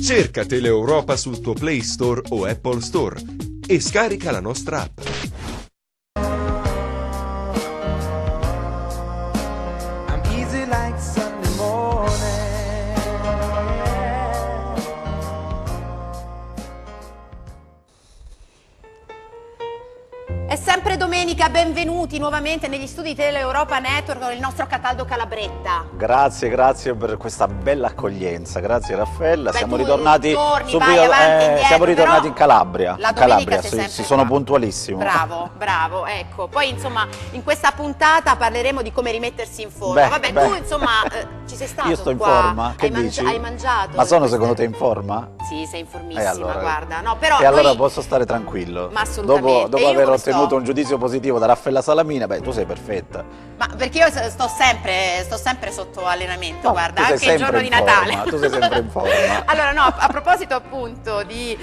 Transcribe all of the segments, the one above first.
Cerca Teleeuropa sul tuo Play Store o Apple Store e scarica la nostra app. I'm easy like Sunday morning. È sempre domenica, benvenuti nuovamente negli studi di Teleeuropa Network con il nostro Cataldo Calabretta. Grazie per questa bella accoglienza, grazie Raffaella. Beh, siamo tu ritornati torni, subito, vai avanti, indietro, siamo ritornati però in Calabria. la domenica sei sì, sempre sì, sono qua. puntualissimo. Bravo, ecco. Poi insomma in questa puntata parleremo di come rimettersi in forma. Vabbè, tu insomma ci sei stato Io sto in qua? forma, che dici? Hai mangiato? Ma sono secondo te in forma? Sì, sei in formissima, allora, guarda. No, però e allora noi... posso stare tranquillo. Ma assolutamente. Dopo E io aver come ottenuto sto? un giudizio positivo da Raffaella Salamina, beh, tu sei perfetta. Ma perché io sto sempre sotto allenamento, No, guarda, tu sei anche il giorno sempre di in Natale. forma, tu sei sempre in forma. Allora no, a proposito appunto di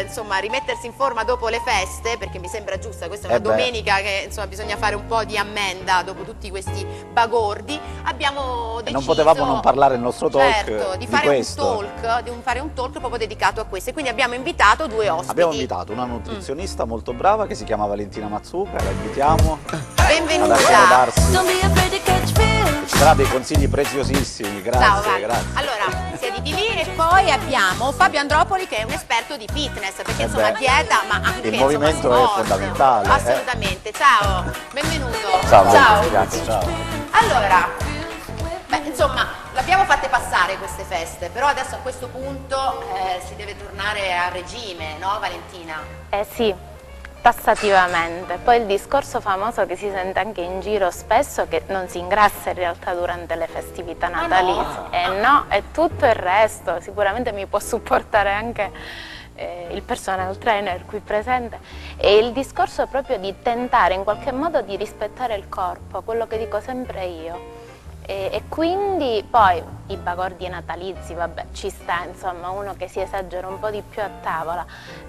insomma rimettersi in forma dopo le feste, perché mi sembra giusta, questa è una domenica che insomma bisogna fare un po' di ammenda dopo tutti questi bagordi, abbiamo deciso... non potevamo non parlare nel nostro talk certo, di fare questo. un talk proprio dedicato a questo, e quindi abbiamo invitato due ospiti. Abbiamo invitato una nutrizionista molto brava che si chiama Valentina Mazzuca, la invitiamo Benvenuta. ad accomodarsi. Ci darà dei consigli preziosissimi, grazie. Ciao, Val. Grazie. Allora, siediti lì, e poi abbiamo Fabio Andropoli che è un esperto di fitness, perché insomma beh, dieta, ma anche il movimento è sport. fondamentale. Assolutamente, ciao, benvenuto. Ciao. Grazie, ciao. Allora, beh, insomma, l'abbiamo fatte passare queste feste, però adesso a questo punto si deve tornare a regime, no Valentina? Sì, tassativamente. Poi il discorso famoso che si sente anche in giro spesso, che non si ingrassa in realtà durante le festività natalizie. No, è tutto il resto. Sicuramente mi può supportare anche il personal trainer qui presente. E il discorso è proprio di tentare in qualche modo di rispettare il corpo, quello che dico sempre io. E quindi poi i bagordi natalizi, vabbè, ci sta, insomma, uno che si esagera un po' di più a tavola,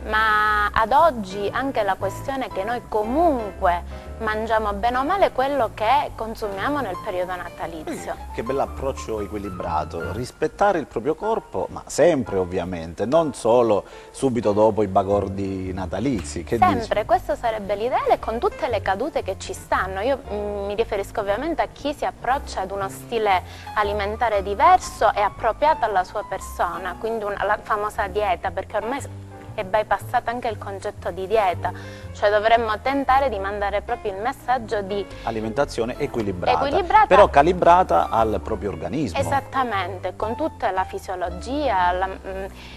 ma ad oggi anche la questione è che noi comunque mangiamo bene o male quello che consumiamo nel periodo natalizio. Che bell'approccio equilibrato, rispettare il proprio corpo, ma sempre ovviamente, non solo subito dopo i bagordi natalizi. Che sempre, dici? questo sarebbe l'ideale con tutte le cadute che ci stanno. Io mi riferisco ovviamente a chi si approccia ad uno stile alimentare diverso e appropriato alla sua persona, quindi la famosa dieta, perché ormai è bypassata anche il concetto di dieta, cioè dovremmo tentare di mandare proprio il messaggio di alimentazione equilibrata, equilibrata, però calibrata al proprio organismo. Esattamente, con tutta la fisiologia,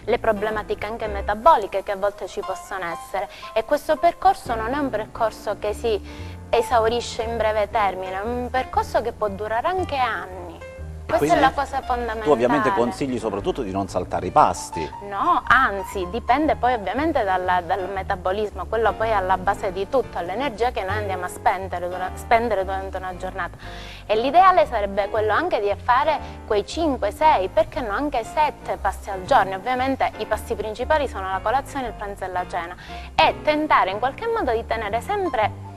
le problematiche anche metaboliche che a volte ci possono essere, e questo percorso non è un percorso che si esaurisce in breve termine, è un percorso che può durare anche anni. Questa è la cosa fondamentale. Tu ovviamente consigli soprattutto di non saltare i pasti. No, anzi, dipende poi ovviamente dal metabolismo, quello poi è alla base di tutto, l'energia che noi andiamo a spendere durante una giornata. E l'ideale sarebbe quello anche di fare quei 5, 6, perché no anche 7 pasti al giorno. Ovviamente i pasti principali sono la colazione, il pranzo e la cena, e tentare in qualche modo di tenere sempre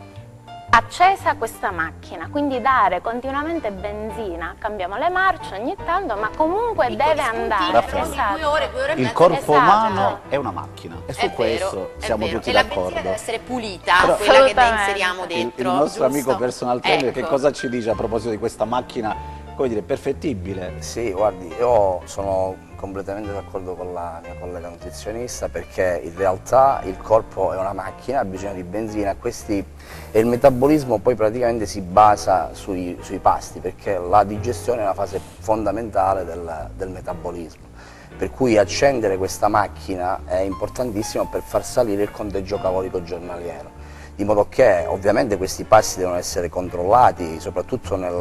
accesa questa macchina, quindi dare continuamente benzina, cambiamo le marce ogni tanto, ma comunque deve andare. Esatto. 2 ore e Il mezza. corpo esatto. umano è una macchina e su È questo vero, siamo è vero. tutti E la d'accordo. benzina deve essere pulita, Però- quella che ne Assolutamente. inseriamo dentro. Il nostro giusto? amico personal trainer che Ecco. cosa ci dice a proposito di questa macchina, come dire, perfettibile? Sì, guardi, io sono completamente d'accordo con la mia collega nutrizionista, perché in realtà il corpo è una macchina, ha bisogno di benzina, e il metabolismo poi praticamente si basa sui pasti, perché la digestione è una fase fondamentale del metabolismo. Per cui accendere questa macchina è importantissimo per far salire il conteggio calorico giornaliero, di modo che ovviamente questi pasti devono essere controllati, soprattutto nei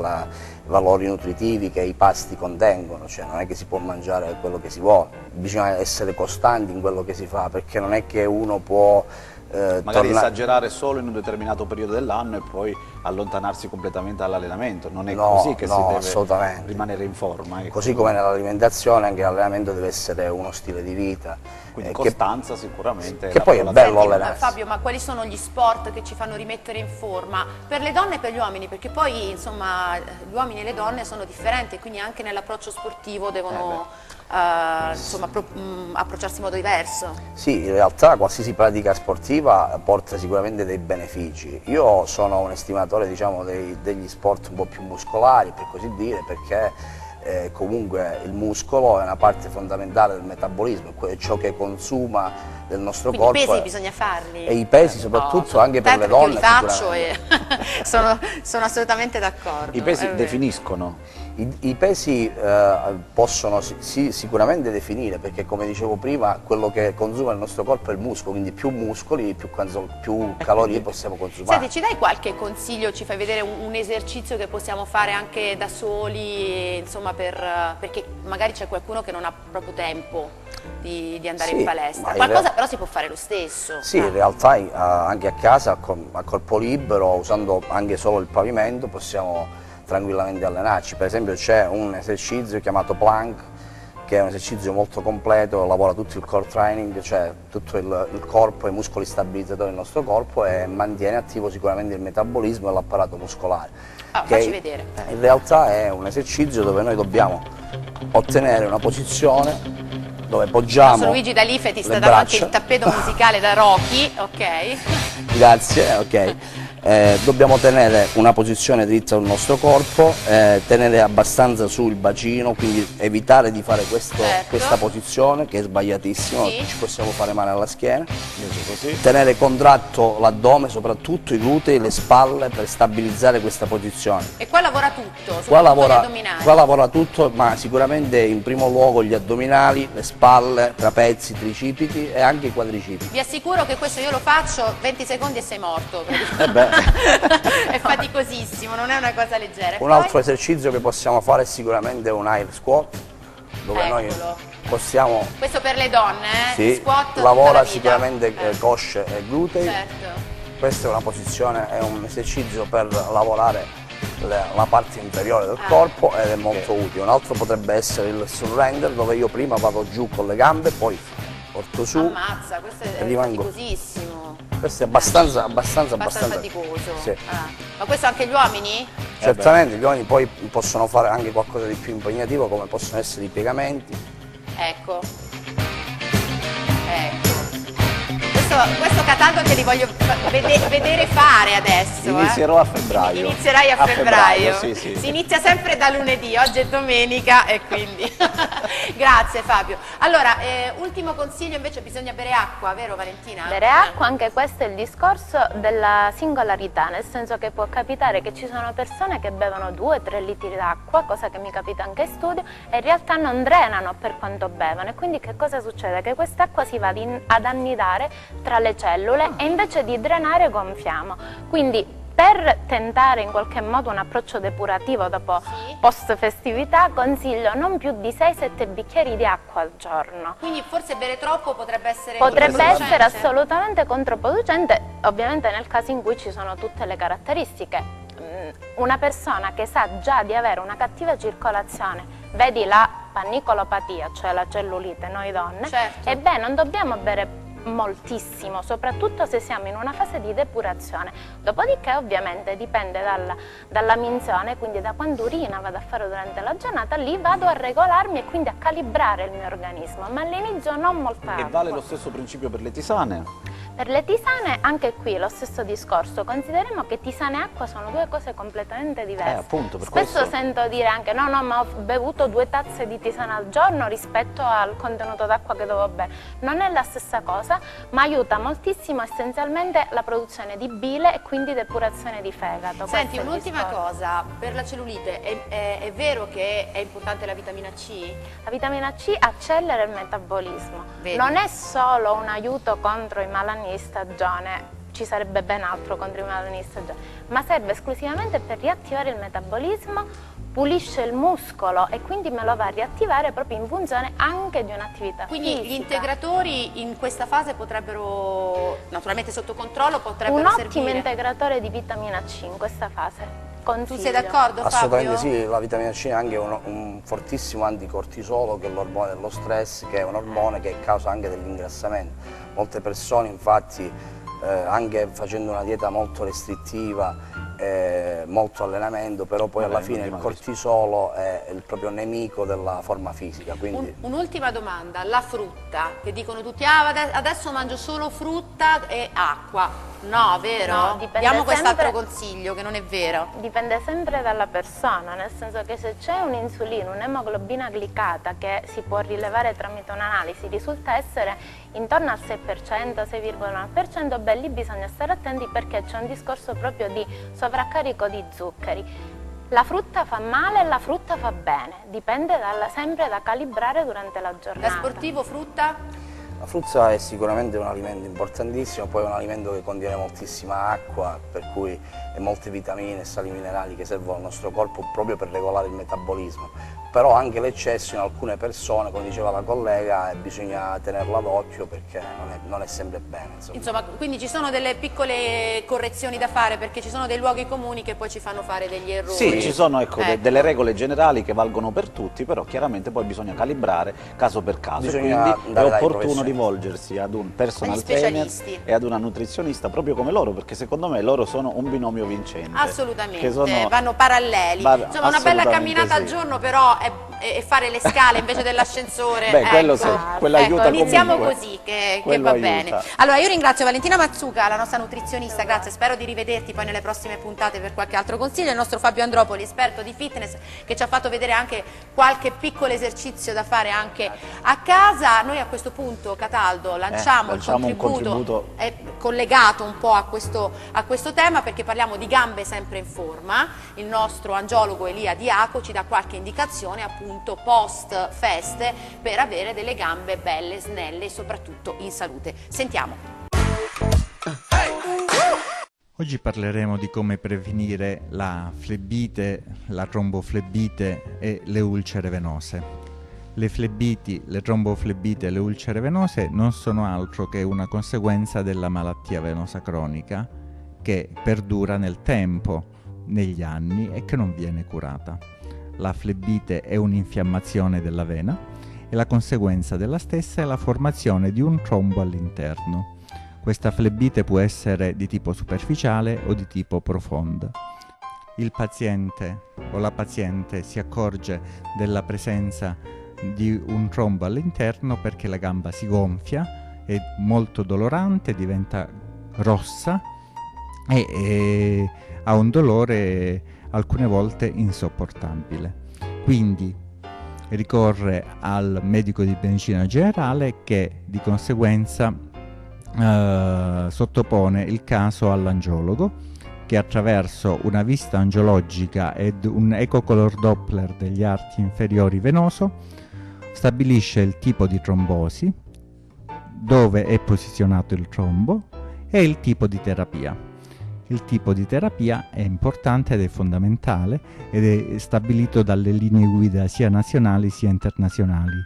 valori nutritivi che i pasti contengono, cioè non è che si può mangiare quello che si vuole, bisogna essere costanti in quello che si fa, perché non è che uno può Magari esagerare solo in un determinato periodo dell'anno e poi allontanarsi completamente dall'allenamento, non è così che si deve assolutamente. rimanere in forma. Ecco. Così come nell'alimentazione anche l'allenamento deve essere uno stile di vita. Quindi costanza sicuramente. Che poi è bello Senti, allenarsi. Fabio, ma quali sono gli sport che ci fanno rimettere in forma per le donne e per gli uomini? Perché poi insomma gli uomini e le donne sono differenti, quindi anche nell'approccio sportivo devono insomma, approcciarsi in modo diverso? Sì, in realtà qualsiasi pratica sportiva porta sicuramente dei benefici. Io sono un estimatore, diciamo, degli sport un po' più muscolari, per così dire, perché comunque il muscolo è una parte fondamentale del metabolismo, è ciò che consuma del nostro Quindi corpo. I pesi bisogna farli? E i pesi soprattutto anche per le Io donne. li faccio e sono assolutamente d'accordo. I pesi definiscono? I pesi possono sicuramente definire, perché come dicevo prima, quello che consuma il nostro corpo è il muscolo, quindi più muscoli, più calorie possiamo consumare. Senti, ci dai qualche consiglio, ci fai vedere un esercizio che possiamo fare anche da soli, insomma, perché magari c'è qualcuno che non ha proprio tempo di andare in palestra, qualcosa però si può fare lo stesso. Sì, in realtà anche a casa, a corpo libero, usando anche solo il pavimento, possiamo tranquillamente allenarci. Per esempio c'è un esercizio chiamato plank, che è un esercizio molto completo, lavora tutto il core training, cioè tutto il corpo, i muscoli stabilizzatori del nostro corpo, e mantiene attivo sicuramente il metabolismo e l'apparato muscolare. Facci vedere. In realtà è un esercizio dove noi dobbiamo ottenere una posizione dove poggiamo Luigi D'Alife ti sta le davanti braccia. il tappeto musicale da Rocky, ok? Grazie, ok. Dobbiamo tenere una posizione dritta sul nostro corpo, tenere abbastanza su il bacino, quindi evitare di fare questa posizione che è sbagliatissima, Sì. ci possiamo fare male alla schiena. Così. Tenere contratto l'addome, soprattutto i glutei, le spalle, per stabilizzare questa posizione. E qua lavora tutto, Qua soprattutto gli addominali. qua lavora tutto, ma sicuramente in primo luogo gli addominali, le spalle, trapezi, tricipiti e anche i quadricipiti. Vi assicuro che questo io lo faccio, 20 secondi e sei morto. È faticosissimo, non è una cosa leggera. Un altro esercizio che possiamo fare è sicuramente un air squat, dove noi Eccolo. possiamo, Questo per le donne, sì, squat tutta la lavora vita. sicuramente cosce e glutei. Certo. Questa è una posizione, è un esercizio per lavorare la parte inferiore del corpo ed è molto utile. Un altro potrebbe essere il surrender, dove io prima vado giù con le gambe, poi porto su. Ammazza, questo è rimango. faticosissimo. Questo è abbastanza faticoso. Sì. Ma questo anche gli uomini? Certamente gli uomini poi possono fare anche qualcosa di più impegnativo, come possono essere i piegamenti. Ecco. Questo Cataldo te li voglio vedere fare adesso. Inizierò a febbraio. Inizierai a febbraio. Sì, sì. Si inizia sempre da lunedì, oggi è domenica e quindi grazie Fabio. Allora, ultimo consiglio invece, bisogna bere acqua, vero Valentina? Bere acqua, anche questo è il discorso della singolarità, nel senso che può capitare che ci sono persone che bevono 2-3 litri d'acqua, cosa che mi capita anche in studio, e in realtà non drenano per quanto bevono, e quindi che cosa succede? Che quest'acqua si va ad annidare tra le cellule e invece di drenare gonfiamo. Quindi per tentare in qualche modo un approccio depurativo dopo post festività consiglio non più di 6-7 bicchieri di acqua al giorno. Quindi forse bere troppo potrebbe essere essere assolutamente controproducente, ovviamente nel caso in cui ci sono tutte le caratteristiche. Una persona che sa già di avere una cattiva circolazione, vedi la pannicolopatia, cioè la cellulite, noi donne, ebbene non dobbiamo bere moltissimo, soprattutto se siamo in una fase di depurazione. Dopodiché ovviamente dipende dalla minzione, quindi da quando urina vado a fare durante la giornata, lì vado a regolarmi e quindi a calibrare il mio organismo, ma all'inizio non molta acqua. E vale lo stesso principio per le tisane? Per le tisane anche qui lo stesso discorso, consideriamo che tisane e acqua sono due cose completamente diverse. Appunto, per Spesso questo... sento dire anche no, ma ho bevuto 2 tazze di tisana al giorno rispetto al contenuto d'acqua che devo bere. Non è la stessa cosa, ma aiuta moltissimo essenzialmente la produzione di bile e quindi depurazione di fegato. Senti, un'ultima cosa, per la cellulite è vero che è importante la vitamina C? La vitamina C accelera il metabolismo. Vedi. Non è solo un aiuto contro i malanni di stagione, ci sarebbe ben altro contro i malanni di stagione, ma serve esclusivamente per riattivare il metabolismo, pulisce il muscolo e quindi me lo va a riattivare proprio in funzione anche di un'attività Quindi fisica. gli integratori in questa fase potrebbero, naturalmente sotto controllo, potrebbero Un ottimo servire? integratore di vitamina C in questa fase. Tu sei d'accordo, Fabio? Assolutamente sì, la vitamina C è anche un fortissimo anticortisolo, che è l'ormone dello stress, che è un ormone che causa anche dell'ingrassamento. Molte persone infatti anche facendo una dieta molto restrittiva molto allenamento, però poi alla fine il cortisolo è il proprio nemico della forma fisica. Quindi... Un'ultima domanda, la frutta, che dicono tutti, ah, adesso mangio solo frutta e acqua. No, vero? No, diamo quest'altro consiglio che non è vero. Dipende sempre dalla persona, nel senso che se c'è un'insulina, un'emoglobina glicata che si può rilevare tramite un'analisi, risulta essere intorno al 6%, 6,9%, beh, lì bisogna stare attenti perché c'è un discorso proprio di sovraccarico di zuccheri. La frutta fa male e la frutta fa bene, dipende sempre da calibrare durante la giornata. Da sportivo frutta? La frutta è sicuramente un alimento importantissimo, poi è un alimento che contiene moltissima acqua, per cui e molte vitamine e sali minerali che servono al nostro corpo proprio per regolare il metabolismo. Però anche l'eccesso in alcune persone, come diceva la collega, bisogna tenerla d'occhio perché non è sempre bene. Insomma, quindi ci sono delle piccole correzioni da fare perché ci sono dei luoghi comuni che poi ci fanno fare degli errori. Sì, ci sono delle regole generali che valgono per tutti, però chiaramente poi bisogna calibrare caso per caso. Bisogna quindi è opportuno rivolgersi ad un personal trainer e ad una nutrizionista proprio come loro, perché secondo me loro sono un binomio vincente. Assolutamente, vanno paralleli. Insomma, una bella camminata al giorno però e fare le scale invece dell'ascensore. Beh, quello sì, quello aiuta comunque. Iniziamo così che va bene. Allora io ringrazio Valentina Mazzuca, la nostra nutrizionista, grazie, spero di rivederti poi nelle prossime puntate per qualche altro consiglio, il nostro Fabio Andropoli, esperto di fitness, che ci ha fatto vedere anche qualche piccolo esercizio da fare anche a casa. Noi a questo punto, Cataldo, lanciamo il contributo collegato un po' a questo tema, perché parliamo di gambe sempre in forma. Il nostro angiologo Elia Diaco ci dà qualche indicazione appunto post feste per avere delle gambe belle, snelle e soprattutto in salute. Sentiamo. Oggi parleremo di come prevenire la flebite, la tromboflebite e le ulcere venose. Le flebiti, le tromboflebite e le ulcere venose non sono altro che una conseguenza della malattia venosa cronica che perdura nel tempo, negli anni, e che non viene curata. La flebite è un'infiammazione della vena e la conseguenza della stessa è la formazione di un trombo all'interno. Questa flebite può essere di tipo superficiale o di tipo profonda. Il paziente o la paziente si accorge della presenza di un trombo all'interno perché la gamba si gonfia, è molto dolorante, diventa rossa e ha un dolore alcune volte insopportabile. Quindi ricorre al medico di medicina generale che di conseguenza sottopone il caso all'angiologo, che attraverso una visita angiologica ed un ecocolor Doppler degli arti inferiori venoso stabilisce il tipo di trombosi, dove è posizionato il trombo e il tipo di terapia. Il tipo di terapia è importante ed è fondamentale ed è stabilito dalle linee guida sia nazionali sia internazionali.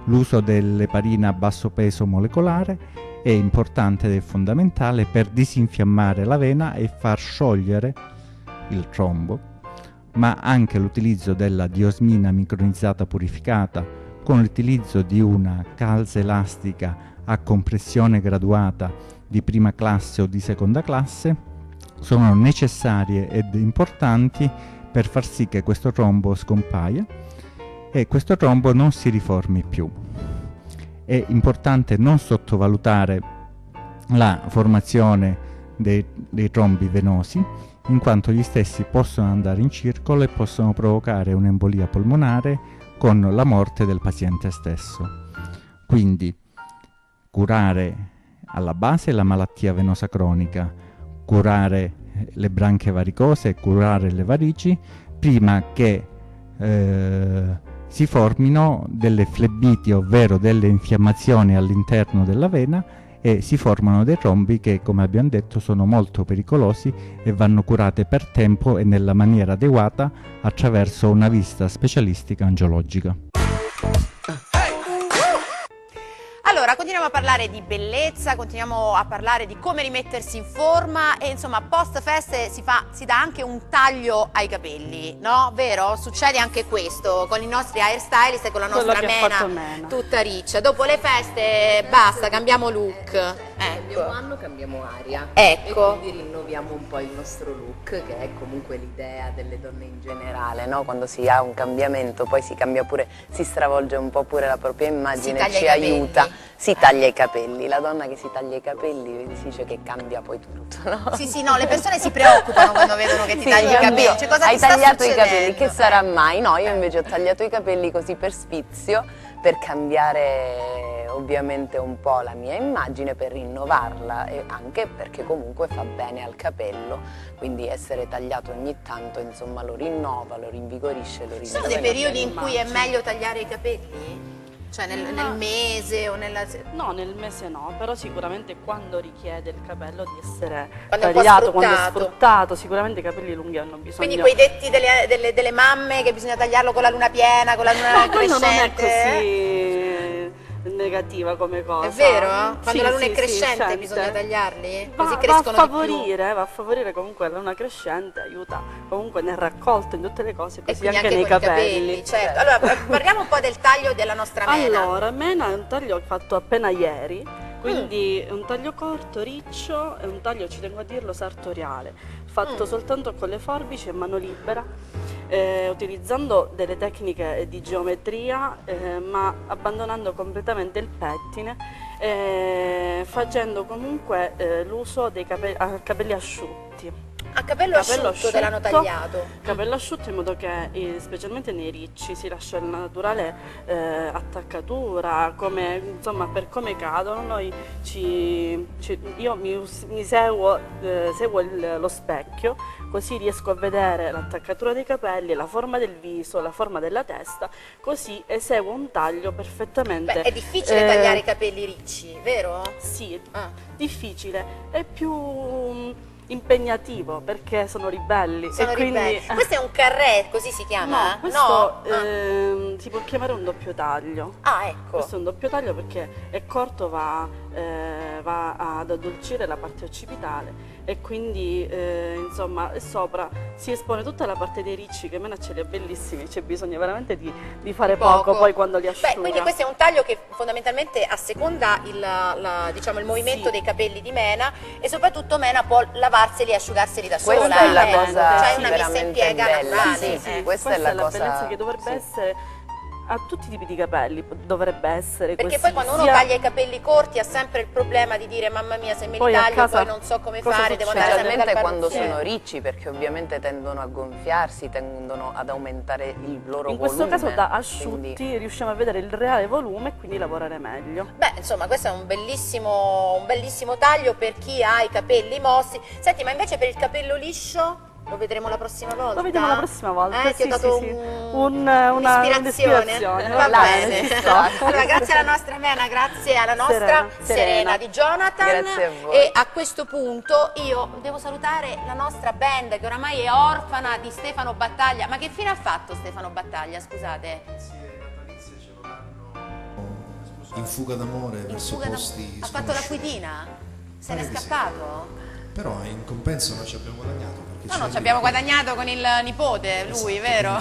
L'uso dell'eparina a basso peso molecolare è importante ed è fondamentale per disinfiammare la vena e far sciogliere il trombo, ma anche l'utilizzo della diosmina micronizzata purificata con l'utilizzo di una calza elastica a compressione graduata di prima classe o di seconda classe sono necessarie ed importanti per far sì che questo trombo scompaia e questo trombo non si riformi più. È importante non sottovalutare la formazione dei trombi venosi, in quanto gli stessi possono andare in circolo e possono provocare un'embolia polmonare con la morte del paziente stesso. Quindi curare alla base la malattia venosa cronica, curare le branche varicose e curare le varici prima che si formino delle flebiti, ovvero delle infiammazioni all'interno della vena, e si formano dei trombi che, come abbiamo detto, sono molto pericolosi e vanno curate per tempo e nella maniera adeguata attraverso una visita specialistica angiologica. Allora, continuiamo a parlare di bellezza, continuiamo a parlare di come rimettersi in forma e insomma post feste si dà anche un taglio ai capelli, no? Vero? Succede anche questo con i nostri hairstylist e con la nostra Mena tutta riccia. Dopo le feste basta, cambiamo look. cambiamo anno, cambiamo aria. Ecco. E quindi rinnoviamo un po' il nostro look, che è comunque l'idea delle donne in generale, no? Quando si ha un cambiamento, poi si cambia pure, si stravolge un po' pure la propria immagine, ci aiuta. Si taglia i capelli, la donna che si taglia i capelli si dice che cambia poi tutto, no? Sì, no, le persone si preoccupano quando vedono che ti tagli i capelli. Cioè, cosa hai ti sta tagliato i succedendo? capelli, che sarà mai? No, io invece ho tagliato i capelli così per sfizio, per cambiare ovviamente un po' la mia immagine, per rinnovarla e anche perché comunque fa bene al capello, quindi essere tagliato ogni tanto insomma lo rinnova, lo rinvigorisce, lo Ci sono rinnova. dei periodi in cui è meglio tagliare i capelli? Cioè nel mese o nella... No, nel mese no, però sicuramente quando richiede il capello di essere Quando è un po' tagliato, quando è sfruttato. sfruttato, sicuramente i capelli lunghi hanno bisogno. Quindi quei detti delle mamme che bisogna tagliarlo con la luna piena, con la luna quello non è crescente. così negativa come cosa. È vero? Quando Sì, la luna sì, è crescente sì, bisogna tagliarli? Va, Così va crescono a di più. favorire, va a favorire comunque la luna crescente, aiuta comunque nel raccolto, in tutte le cose, E così quindi anche nei con i capelli. certo. Allora parliamo un po' del taglio della nostra mena. Allora, mena è un taglio fatto appena ieri, quindi è un taglio corto, riccio, è un taglio, ci tengo a dirlo, sartoriale, fatto soltanto con le forbici e mano libera, utilizzando delle tecniche di geometria, ma abbandonando completamente il pettine, facendo comunque l'uso dei capelli asciutti. A capello asciutto te l'hanno tagliato. Capello asciutto, in modo che specialmente nei ricci si lascia la naturale attaccatura, come, insomma, per come cadono. Noi io mi seguo lo specchio, così riesco a vedere l'attaccatura dei capelli, la forma del viso, la forma della testa, così eseguo un taglio perfettamente. Beh, è difficile tagliare i capelli ricci, vero? Sì, difficile, è più impegnativo perché sono ribelli. Sono e quindi, ribelli. Questo è un carré, così si chiama? No, questo si può chiamare un doppio taglio. Ah, ecco. Questo è un doppio taglio perché è corto, va ad addolcire la parte occipitale e quindi insomma sopra si espone tutta la parte dei ricci, che mena ce li ha bellissimi, c'è bisogno veramente di fare poco poi quando li asciuga. Beh, quindi questo è un taglio che fondamentalmente asseconda diciamo, il movimento dei capelli di Mena, e soprattutto Mena può lavarseli e asciugarseli da sola. Questa è la cosa cioè una messa in veramente piega bella. naturale. Sì, questa è la cosa bellezza che dovrebbe essere a tutti i tipi di capelli, dovrebbe essere Perché così. poi quando uno taglia i capelli corti ha sempre il problema di dire mamma mia, se me li Poi a taglio casa poi non so come fare, devo andare sempre specialmente dal quando parrucchiere. sono ricci, perché ovviamente tendono a gonfiarsi, tendono ad aumentare il loro volume. In questo caso da asciutti quindi riusciamo a vedere il reale volume e quindi lavorare meglio. Beh, insomma, questo è un bellissimo taglio per chi ha i capelli mossi. Senti, ma invece per il capello liscio lo vedremo la prossima volta? Lo vediamo la prossima volta. Ti ho dato un'ispirazione. Va bene. Allora, grazie alla nostra Mena, grazie alla nostra Serena di Jonathan. Grazie a voi. E a questo punto io devo salutare la nostra band, che oramai è orfana di Stefano Battaglia. Ma che fine ha fatto Stefano Battaglia, scusate? In fuga d'amore verso posti Ha fatto l'acquitina? Se n'è scappato? Però in compenso noi ci abbiamo guadagnato. No, ci abbiamo guadagnato con il nipote, lui, vero?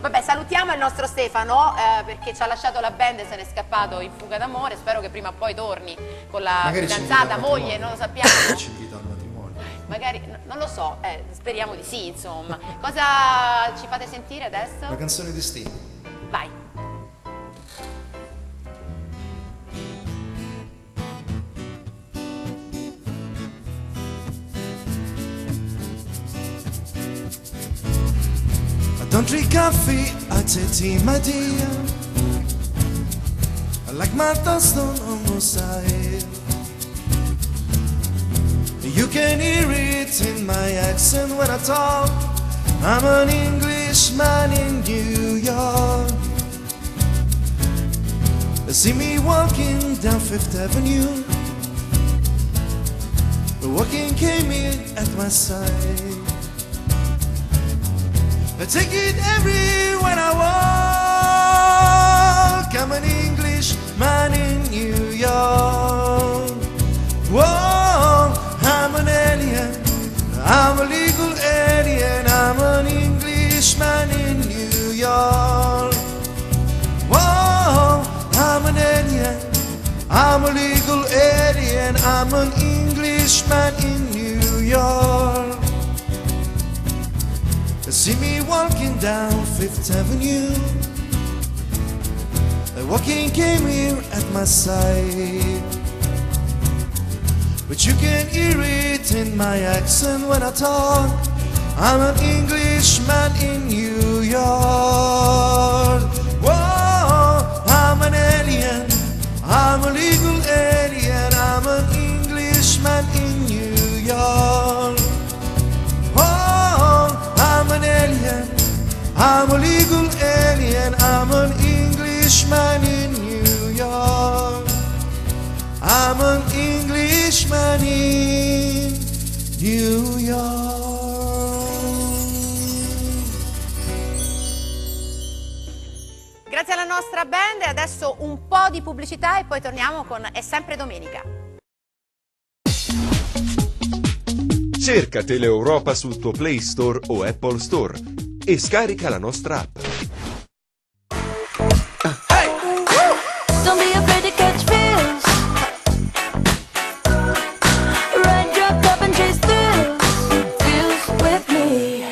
Vabbè, salutiamo il nostro Stefano perché ci ha lasciato la band e se n'è scappato in fuga d'amore. Spero che prima o poi torni con la Magari fidanzata, moglie, non lo sappiamo. Ci invita al matrimonio. Magari, non lo so, speriamo di sì, insomma. Cosa ci fate sentire adesso? La canzone di Sting. Vai. Don't drink coffee, I take tea, my dear. I like my toast on almost high. You can hear it in my accent when I talk. I'm an Englishman in New York. See me walking down Fifth Avenue. Walking came in at my side. I take it everywhere I walk. I'm an Englishman in New York. Whoa, I'm an alien. I'm a legal alien. I'm an Englishman in New York. Whoa, I'm an alien. I'm a legal alien. alien, I'm an Englishman in New York. See me walking down Fifth Avenue, a walking came here at my side, but you can hear it in my accent when I talk. I'm an Englishman in New York. Whoa, I'm an alien, I'm a legal alien, I'm an Englishman in New York. Oh, I'm an alien, I'm a legal alien, I'm an Englishman in New York. I'm an Englishman in New York. Grazie alla nostra band, e adesso un po' di pubblicità e poi torniamo con È sempre domenica. Cerca Teleeuropa sul tuo Play Store o Apple Store e scarica la nostra app. Don't be afraid to catch feels. Ride your cup and chase feels with me.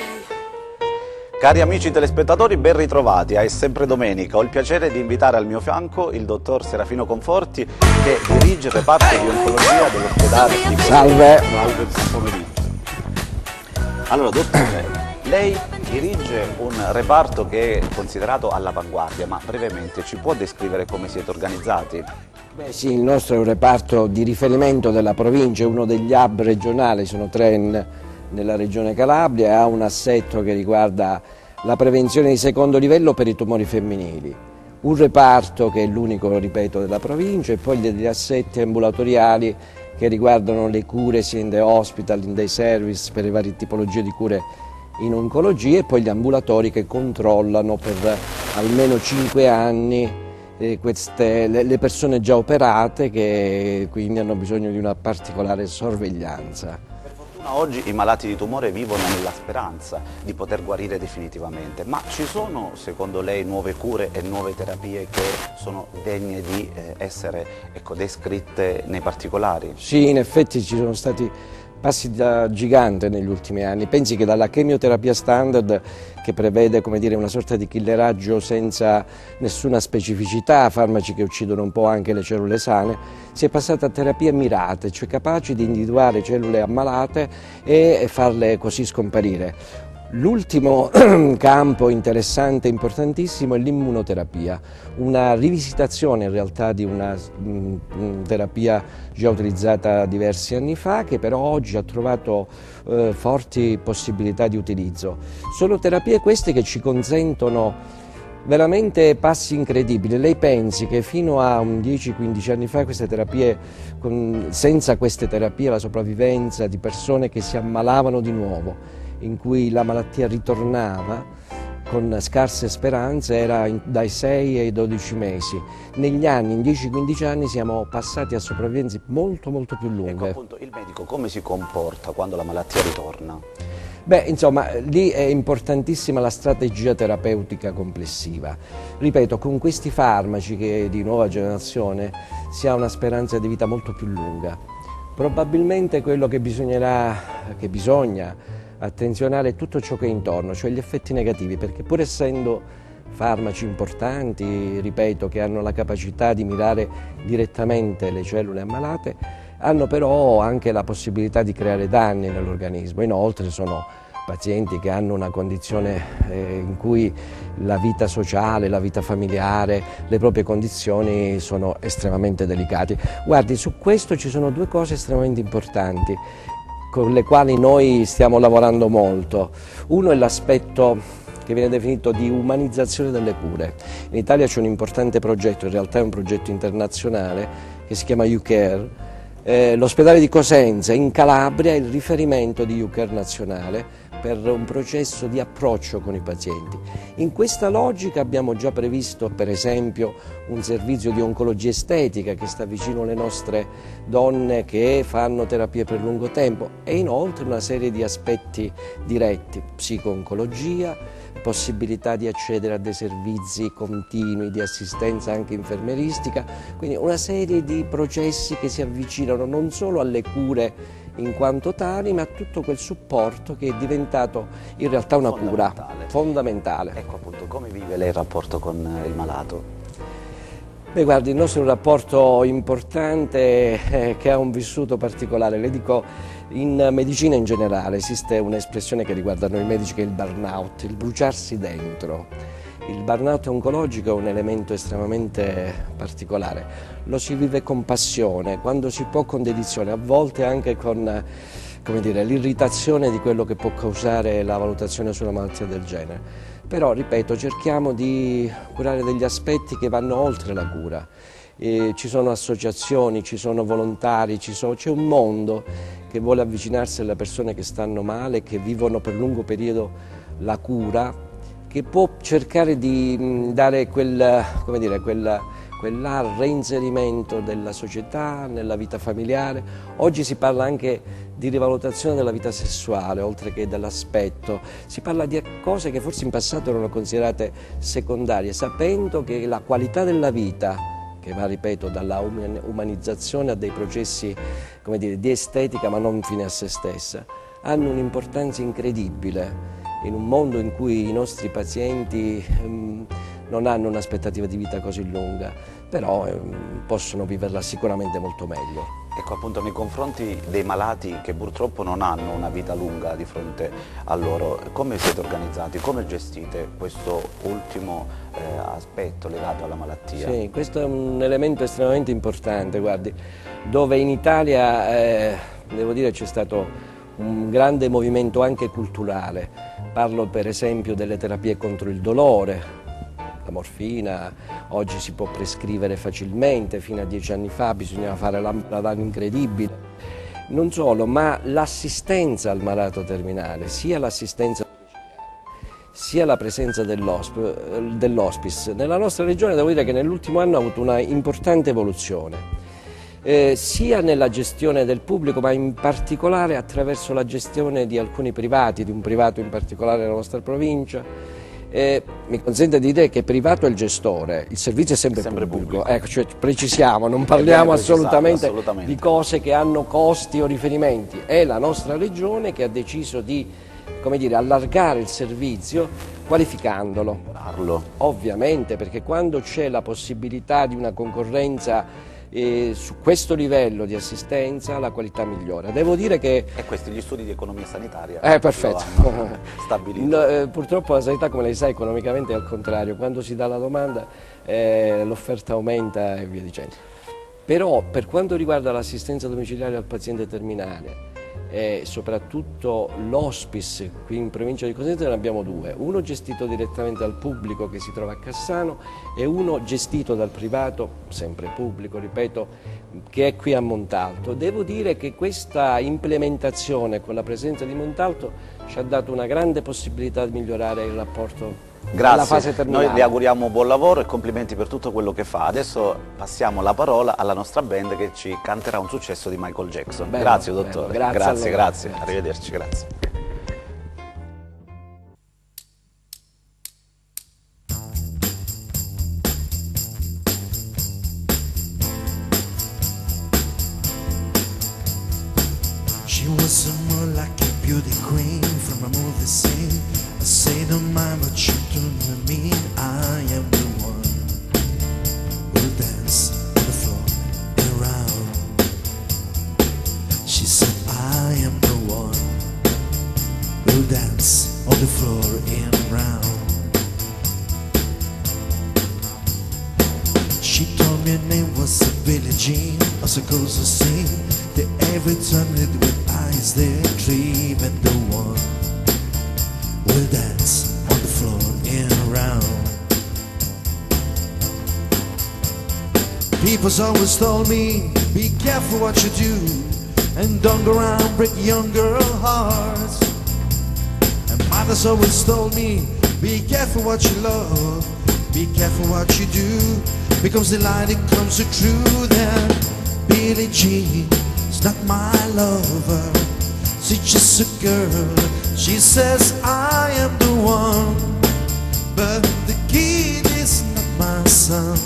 Cari amici telespettatori, ben ritrovati a È sempre domenica. Ho il piacere di invitare al mio fianco il dottor Serafino Conforti, che dirige il reparto di oncologia dell'ospedale di Salve. Buon pomeriggio. Allora, dottore, lei dirige un reparto che è considerato all'avanguardia, ma brevemente ci può descrivere come siete organizzati? Beh sì, il nostro è un reparto di riferimento della provincia, è uno degli hub regionali, sono 3 nella regione Calabria, e ha un assetto che riguarda la prevenzione di secondo livello per i tumori femminili. Un reparto che è l'unico, ripeto, della provincia, e poi degli assetti ambulatoriali che riguardano le cure sia in day hospital, in day service, per le varie tipologie di cure in oncologia, e poi gli ambulatori che controllano per almeno 5 anni le persone già operate, che quindi hanno bisogno di una particolare sorveglianza. Oggi i malati di tumore vivono nella speranza di poter guarire definitivamente, ma ci sono secondo lei nuove cure e nuove terapie che sono degne di essere descritte nei particolari? Sì, in effetti ci sono stati passi da gigante negli ultimi anni. Pensi che dalla chemioterapia standard, che prevede, come dire, una sorta di killeraggio senza nessuna specificità, farmaci che uccidono un po' anche le cellule sane, si è passata a terapie mirate, cioè capaci di individuare cellule ammalate e farle così scomparire. L'ultimo campo interessante e importantissimo è l'immunoterapia, una rivisitazione in realtà di una terapia già utilizzata diversi anni fa, che però oggi ha trovato forti possibilità di utilizzo. Sono terapie queste che ci consentono veramente passi incredibili. Lei pensi che fino a 10-15 anni fa queste terapie, senza queste terapie la sopravvivenza di persone che si ammalavano di nuovo, in cui la malattia ritornava con scarse speranze, era dai 6 ai 12 mesi. Negli anni, in 10-15 anni, siamo passati a sopravvivenze molto più lunghe. Ecco, appunto, il medico come si comporta quando la malattia ritorna? Beh, insomma, lì è importantissima la strategia terapeutica complessiva. Ripeto, con questi farmaci che di nuova generazione si ha una speranza di vita molto più lunga. Probabilmente quello che bisogna attenzionare tutto ciò che è intorno, cioè gli effetti negativi, perché pur essendo farmaci importanti, ripeto, che hanno la capacità di mirare direttamente le cellule ammalate, hanno però anche la possibilità di creare danni nell'organismo. Inoltre sono pazienti che hanno una condizione in cui la vita sociale, la vita familiare, le proprie condizioni sono estremamente delicate. Guardi, su questo ci sono 2 cose estremamente importanti con le quali noi stiamo lavorando molto. Uno è l'aspetto che viene definito di umanizzazione delle cure. In Italia c'è un importante progetto, in realtà è un progetto internazionale, che si chiama UCare. L'ospedale di Cosenza in Calabria è il riferimento di UCare nazionale per un processo di approccio con i pazienti. In questa logica abbiamo già previsto, per esempio, un servizio di oncologia estetica che sta vicino alle nostre donne che fanno terapie per lungo tempo, e inoltre una serie di aspetti diretti, psico-oncologia, possibilità di accedere a dei servizi continui di assistenza anche infermieristica, quindi una serie di processi che si avvicinano non solo alle cure in quanto tali, ma a tutto quel supporto che è diventato in realtà una cura fondamentale. Ecco appunto, come vive lei il rapporto con il malato? Beh, guardi, il nostro è un rapporto importante che ha un vissuto particolare. Le dico, in medicina in generale esiste un'espressione che riguarda noi medici che è il burnout, il bruciarsi dentro. Il burnout oncologico è un elemento estremamente particolare, lo si vive con passione, quando si può con dedizione, a volte anche con l'irritazione di quello che può causare la valutazione su una malattia del genere. Però, ripeto, cerchiamo di curare degli aspetti che vanno oltre la cura. Ci sono associazioni, ci sono volontari, c'è un mondo che vuole avvicinarsi alle persone che stanno male, che vivono per lungo periodo la cura, che può cercare di dare quel reinserimento della società, nella vita familiare. Oggi si parla anche di rivalutazione della vita sessuale, oltre che dell'aspetto. Si parla di cose che forse in passato erano considerate secondarie, sapendo che la qualità della vita, che va, ripeto, dalla umanizzazione a dei processi, di estetica, ma non fine a se stessa, hanno un'importanza incredibile in un mondo in cui i nostri pazienti non hanno un'aspettativa di vita così lunga, però possono viverla sicuramente molto meglio. Ecco appunto, nei confronti dei malati che purtroppo non hanno una vita lunga di fronte a loro, come siete organizzati, come gestite questo ultimo aspetto legato alla malattia? Sì, questo è un elemento estremamente importante, guardi, dove in Italia, devo dire, c'è stato un grande movimento anche culturale. Parlo per esempio delle terapie contro il dolore, la morfina oggi si può prescrivere facilmente, fino a 10 anni fa bisognava fare l'amplodano incredibile. Non solo, ma l'assistenza al malato terminale, sia l'assistenza sia la presenza dell'hospice. Nella nostra regione devo dire che nell'ultimo anno ha avuto una importante evoluzione. Sia nella gestione del pubblico, ma in particolare attraverso la gestione di alcuni privati, di un privato in particolare nella nostra provincia. Mi consente di dire che privato è il gestore, il servizio è sempre pubblico. Ecco, cioè, precisiamo, non parliamo assolutamente di cose che hanno costi o riferimenti. È la nostra regione che ha deciso di allargare il servizio qualificandolo. Ovviamente, perché quando c'è la possibilità di una concorrenza su questo livello di assistenza la qualità migliora. Devo dire che... E questi gli studi di economia sanitaria perfetto. Stabilito. Purtroppo la sanità, come lei sa, economicamente è al contrario, quando si dà la domanda l'offerta aumenta e via dicendo. Però per quanto riguarda l'assistenza domiciliare al paziente terminale e soprattutto l'hospice, qui in provincia di Cosenza ne abbiamo due, uno gestito direttamente dal pubblico che si trova a Cassano e uno gestito dal privato, sempre pubblico, ripeto, che è qui a Montalto. Devo dire che questa implementazione con la presenza di Montalto ci ha dato una grande possibilità di migliorare il rapporto. Grazie, fase terminale. Noi le auguriamo buon lavoro e complimenti per tutto quello che fa. Adesso passiamo la parola alla nostra band che ci canterà un successo di Michael Jackson. Grazie dottore, grazie, arrivederci, grazie. She was more like a beauty queen from a movie scene. I say don't mind what you do to me. I am the one who'll dance on the floor and around. She said I am the one who'll dance on the floor and around. She told me her name was Billie Jean. Also goes to sing that every time it with eyes they dream, and the one will dance on the floor and around. People's always told me, be careful what you do, and don't go around break young girl hearts. And mothers always told me, be careful what you love, be careful what you do, because the light it comes so true. Then Billie Jean is not my lover, she's just a girl. She says I am the one but the kid is not my son.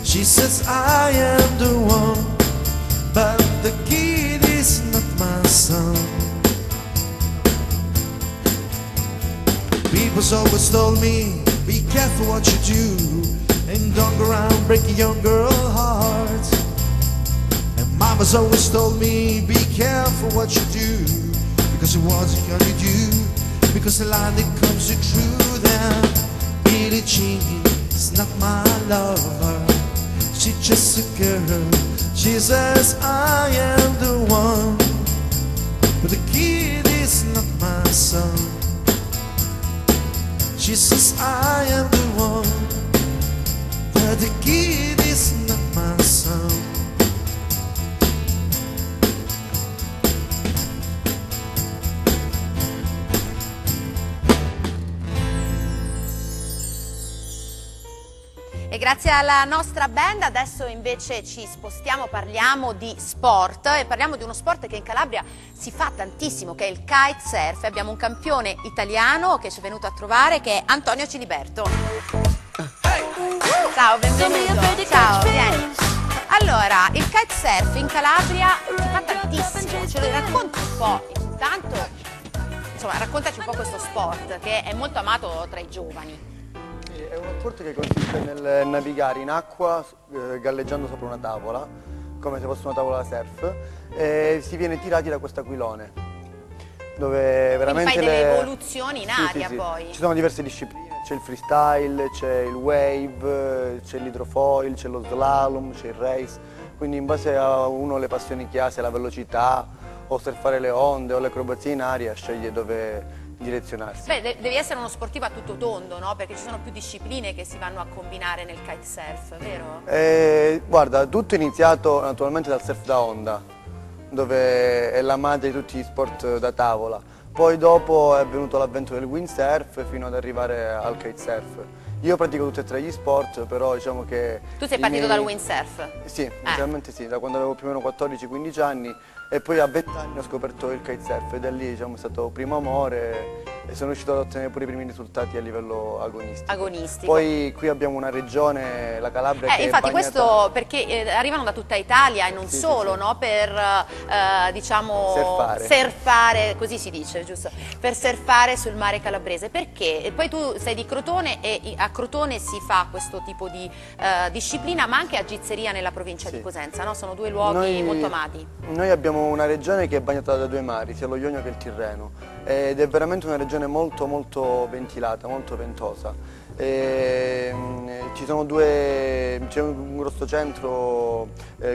She says I am the one, but the kid is not my son. People's always told me, be careful what you do, and don't go around breaking young girl hearts. And mama's always told me, be careful what you do, because it wasn't gonna do, because the line that comes to true then Billie Jean is not my lover. She's just a girl. She says I am the one, but the kid is not my son. She says I am the one, but the kid is not my son. E grazie alla nostra band adesso invece ci spostiamo, parliamo di sport e parliamo di uno sport che in Calabria si fa tantissimo, che è il kitesurf. Abbiamo un campione italiano che ci è venuto a trovare, che è Antonio Ciliberto. Ciao, benvenuto. Ciao, vieni. Allora, il kitesurf in Calabria si fa tantissimo, ce lo racconti un po', intanto, insomma, raccontaci un po' questo sport che è molto amato tra i giovani. È uno sport che consiste nel navigare in acqua galleggiando sopra una tavola, come se fosse una tavola da surf, e si viene tirati da questo aquilone, dove veramente quindi fai delle evoluzioni in aria. Sì. Poi. Ci sono diverse discipline, c'è il freestyle, c'è il wave, c'è l'idrofoil, c'è lo slalom, c'è il race, quindi in base a uno le passioni che ha, se la velocità o surfare le onde o le acrobazie in aria, sceglie dove direzionarsi. Beh, devi essere uno sportivo a tutto tondo, no? Perché ci sono più discipline che si vanno a combinare nel kitesurf, vero? Guarda, tutto è iniziato naturalmente dal surf da onda, dove è la madre di tutti gli sport da tavola. Poi dopo è venuto l'avvento del windsurf fino ad arrivare al kitesurf. Io pratico tutti e tre gli sport, però diciamo che... Tu sei partito dal windsurf? Sì, inizialmente sì, da quando avevo più o meno 14-15 anni, e poi a 20 anni ho scoperto il kitesurf e da lì diciamo, è stato primo amore e sono riuscito ad ottenere pure i primi risultati a livello agonistico. Poi qui abbiamo una regione, la Calabria, che infatti è bagnata... questo perché arrivano da tutta Italia e non solo, no? Per diciamo surfare, così si dice, giusto? Per surfare sul mare calabrese. Perché? E poi tu sei di Crotone e a Crotone si fa questo tipo di disciplina, ma anche a Gizzeria nella provincia di Cosenza, no? Sono due luoghi molto amati. Noi abbiamo una regione che è bagnata da due mari, sia lo Ionio che il Tirreno, ed è veramente una regione molto ventilata, molto ventosa. Ci sono c'è un grosso centro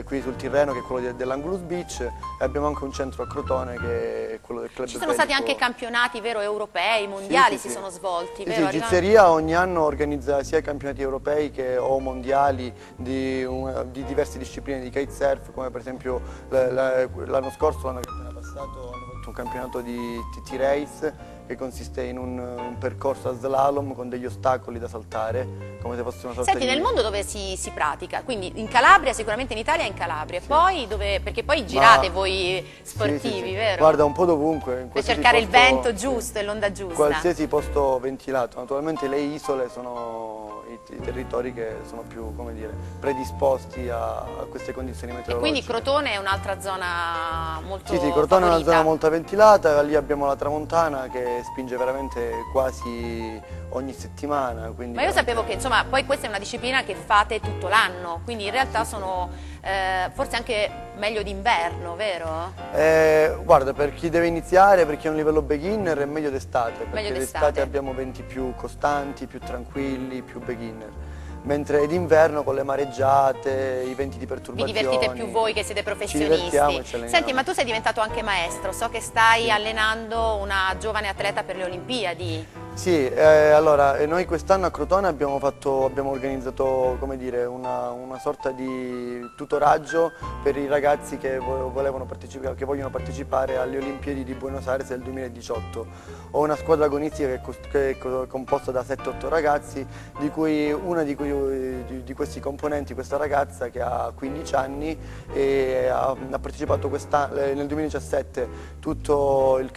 qui sul Tirreno che è quello dell'Angulus Beach, e abbiamo anche un centro a Crotone che è quello del club. Ci sono stati anche campionati, vero, europei, mondiali si sono svolti, vero? Sì, Gizzeria ogni anno organizza sia campionati europei o mondiali di diverse discipline di kitesurf, come per esempio l'anno scorso, l'anno appena passato, hanno fatto un campionato di TT Race che consiste in un percorso a slalom con degli ostacoli da saltare, come se fosse una sorta Senti, nel mondo dove si pratica? Quindi in Calabria, sicuramente in Italia e in Calabria, poi dove, perché poi girate voi sportivi, vero? Guarda, un po' dovunque. Per cercare il vento giusto e l'onda giusta. Qualsiasi posto ventilato, naturalmente le isole sono i territori che sono più, come dire, predisposti a queste condizioni meteorologiche. E quindi Crotone è un'altra zona molto Sì, Crotone favorita. è una zona molto ventilata, lì abbiamo la tramontana che spinge veramente quasi ogni settimana. Quindi ma io sapevo che insomma poi questa è una disciplina che fate tutto l'anno, quindi in realtà sono forse anche meglio d'inverno, vero? Guarda, per chi deve iniziare, per chi è un livello beginner è meglio d'estate, perché d'estate abbiamo venti più costanti, più tranquilli, più beginner. Mentre d'inverno con le mareggiate, i venti di perturbazione. Vi divertite più voi che siete professionisti. Senti, ma tu sei diventato anche maestro, so che stai allenando una giovane atleta per le Olimpiadi. Sì, allora noi quest'anno a Crotone abbiamo organizzato, come dire, una sorta di tutoraggio per i ragazzi che vogliono partecipare alle Olimpiadi di Buenos Aires del 2018. Ho una squadra agonistica che è composta da 7-8 ragazzi, di cui una di questi componenti, questa ragazza che ha 15 anni e ha partecipato nel 2017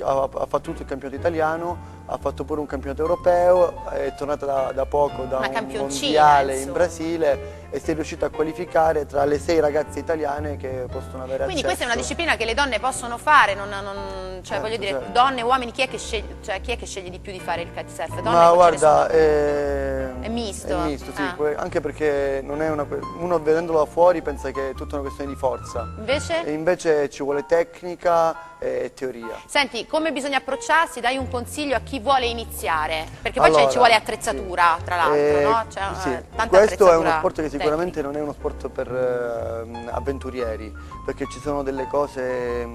ha fatto tutto il campionato italiano, ha fatto pure un campionato europeo, è tornata da poco da un mondiale in Brasile e si è riuscita a qualificare tra le 6 ragazze italiane che possono avere Quindi accesso. questa è una disciplina che le donne possono fare, cioè voglio dire, certo. donne, uomini, chi è che sceglie di più di fare il kitesurf? Donne Ma o guarda, è misto? È misto, sì, anche perché non è uno vedendolo da fuori pensa che è tutta una questione di forza. Invece? E invece ci vuole tecnica e teoria. Senti, come bisogna approcciarsi? Dai un consiglio a chi vuole iniziare, perché poi ci vuole attrezzatura, tra l'altro, no? Tanta questo è uno attrezzatura sport che sicuramente non è uno sport per avventurieri, perché ci sono delle cose,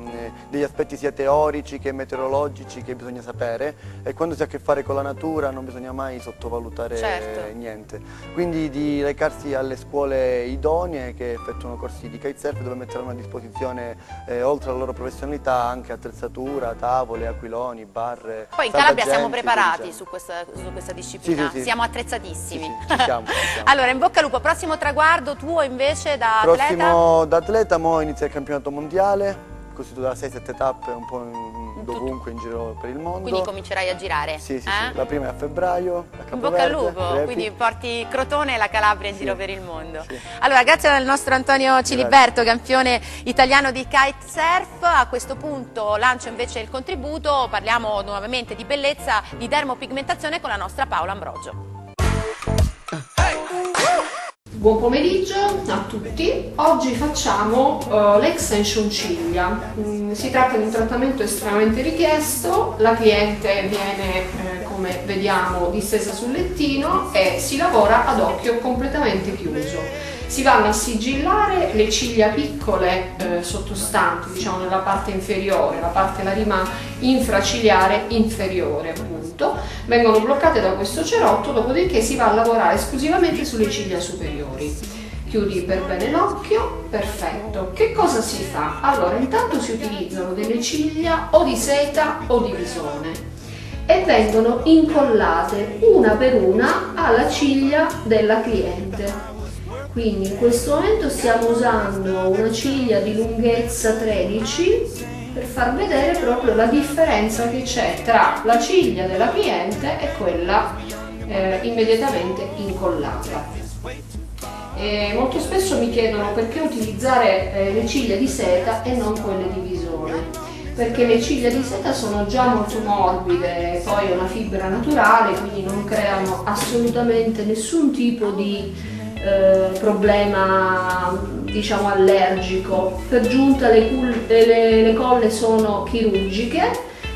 degli aspetti sia teorici che meteorologici che bisogna sapere, e quando si ha a che fare con la natura non bisogna mai sottovalutare niente. Quindi di recarsi alle scuole idonee che effettuano corsi di kitesurf, dove metteranno a disposizione, oltre alla loro professionalità, anche attrezzatura, tavole, aquiloni, barre. Poi in Calabria siamo preparati su questa disciplina, Sì. siamo attrezzatissimi. Ci siamo. Allora, in bocca al lupo, prossimo traguardo tuo invece da atleta? Prossimo da atleta, mo inizia il campionato mondiale, costituito da 6-7 tappe un po' dovunque in giro per il mondo. Quindi comincerai a girare? Sì, la prima è a febbraio, a In bocca al lupo, quindi porti Crotone e la Calabria in giro per il mondo. Allora, grazie al nostro Antonio Ciliberto, campione italiano di kitesurf. A questo punto lancio invece il contributo, parliamo nuovamente di bellezza, di dermopigmentazione con la nostra Paola Ambrogio. Buon pomeriggio a tutti, oggi facciamo l'extension ciglia. Si tratta di un trattamento estremamente richiesto, la cliente viene come vediamo distesa sul lettino e si lavora ad occhio completamente chiuso. Si vanno a sigillare le ciglia piccole sottostanti, diciamo nella parte inferiore, la rima infracigliare inferiore appunto, vengono bloccate da questo cerotto, dopodiché si va a lavorare esclusivamente sulle ciglia superiori. Chiudi per bene l'occhio, perfetto. Che cosa si fa? Allora, intanto si utilizzano delle ciglia o di seta o di visone e vengono incollate una per una alla ciglia della cliente. Quindi in questo momento stiamo usando una ciglia di lunghezza 13 per far vedere proprio la differenza che c'è tra la ciglia della cliente e quella immediatamente incollata. Molto spesso mi chiedono perché utilizzare le ciglia di seta e non quelle di visone, perché le ciglia di seta sono già molto morbide, poi è una fibra naturale, quindi non creano assolutamente nessun tipo di problema diciamo allergico. Per giunta le colle sono chirurgiche,